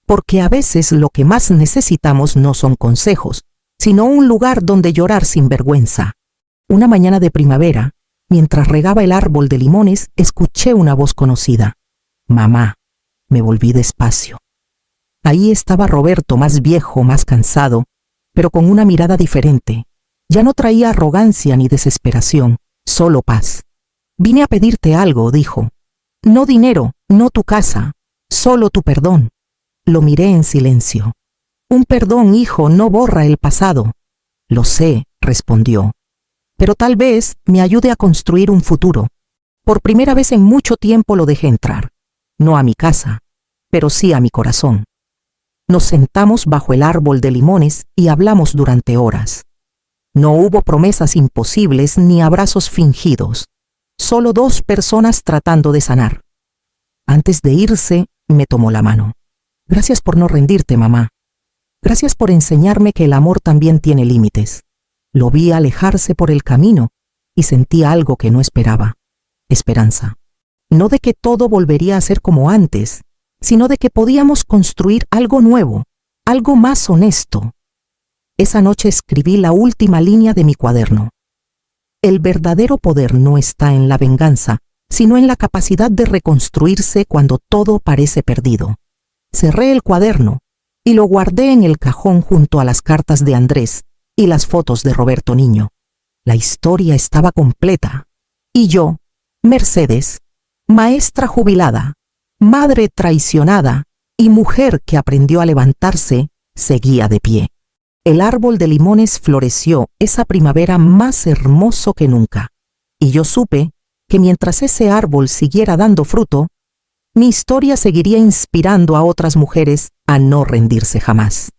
porque a veces lo que más necesitamos no son consejos, sino un lugar donde llorar sin vergüenza. Una mañana de primavera, mientras regaba el árbol de limones, escuché una voz conocida. Mamá. Me volví despacio. Ahí estaba Roberto, más viejo, más cansado, pero con una mirada diferente. Ya no traía arrogancia ni desesperación, solo paz. Vine a pedirte algo, dijo. No dinero, no tu casa, solo tu perdón. Lo miré en silencio. Un perdón, hijo, no borra el pasado. Lo sé, respondió. Pero tal vez me ayude a construir un futuro. Por primera vez en mucho tiempo lo dejé entrar. No a mi casa, pero sí a mi corazón. Nos sentamos bajo el árbol de limones y hablamos durante horas. No hubo promesas imposibles ni abrazos fingidos. Solo dos personas tratando de sanar. Antes de irse, me tomó la mano. Gracias por no rendirte, mamá. Gracias por enseñarme que el amor también tiene límites. Lo vi alejarse por el camino y sentí algo que no esperaba. Esperanza. No de que todo volvería a ser como antes, sino de que podíamos construir algo nuevo, algo más honesto. Esa noche escribí la última línea de mi cuaderno. El verdadero poder no está en la venganza, sino en la capacidad de reconstruirse cuando todo parece perdido. Cerré el cuaderno y lo guardé en el cajón junto a las cartas de Andrés y las fotos de Roberto niño. La historia estaba completa. Y yo, Mercedes, maestra jubilada, madre traicionada y mujer que aprendió a levantarse, seguía de pie. El árbol de limones floreció esa primavera más hermoso que nunca. Y yo supe que mientras ese árbol siguiera dando fruto, mi historia seguiría inspirando a otras mujeres a no rendirse jamás.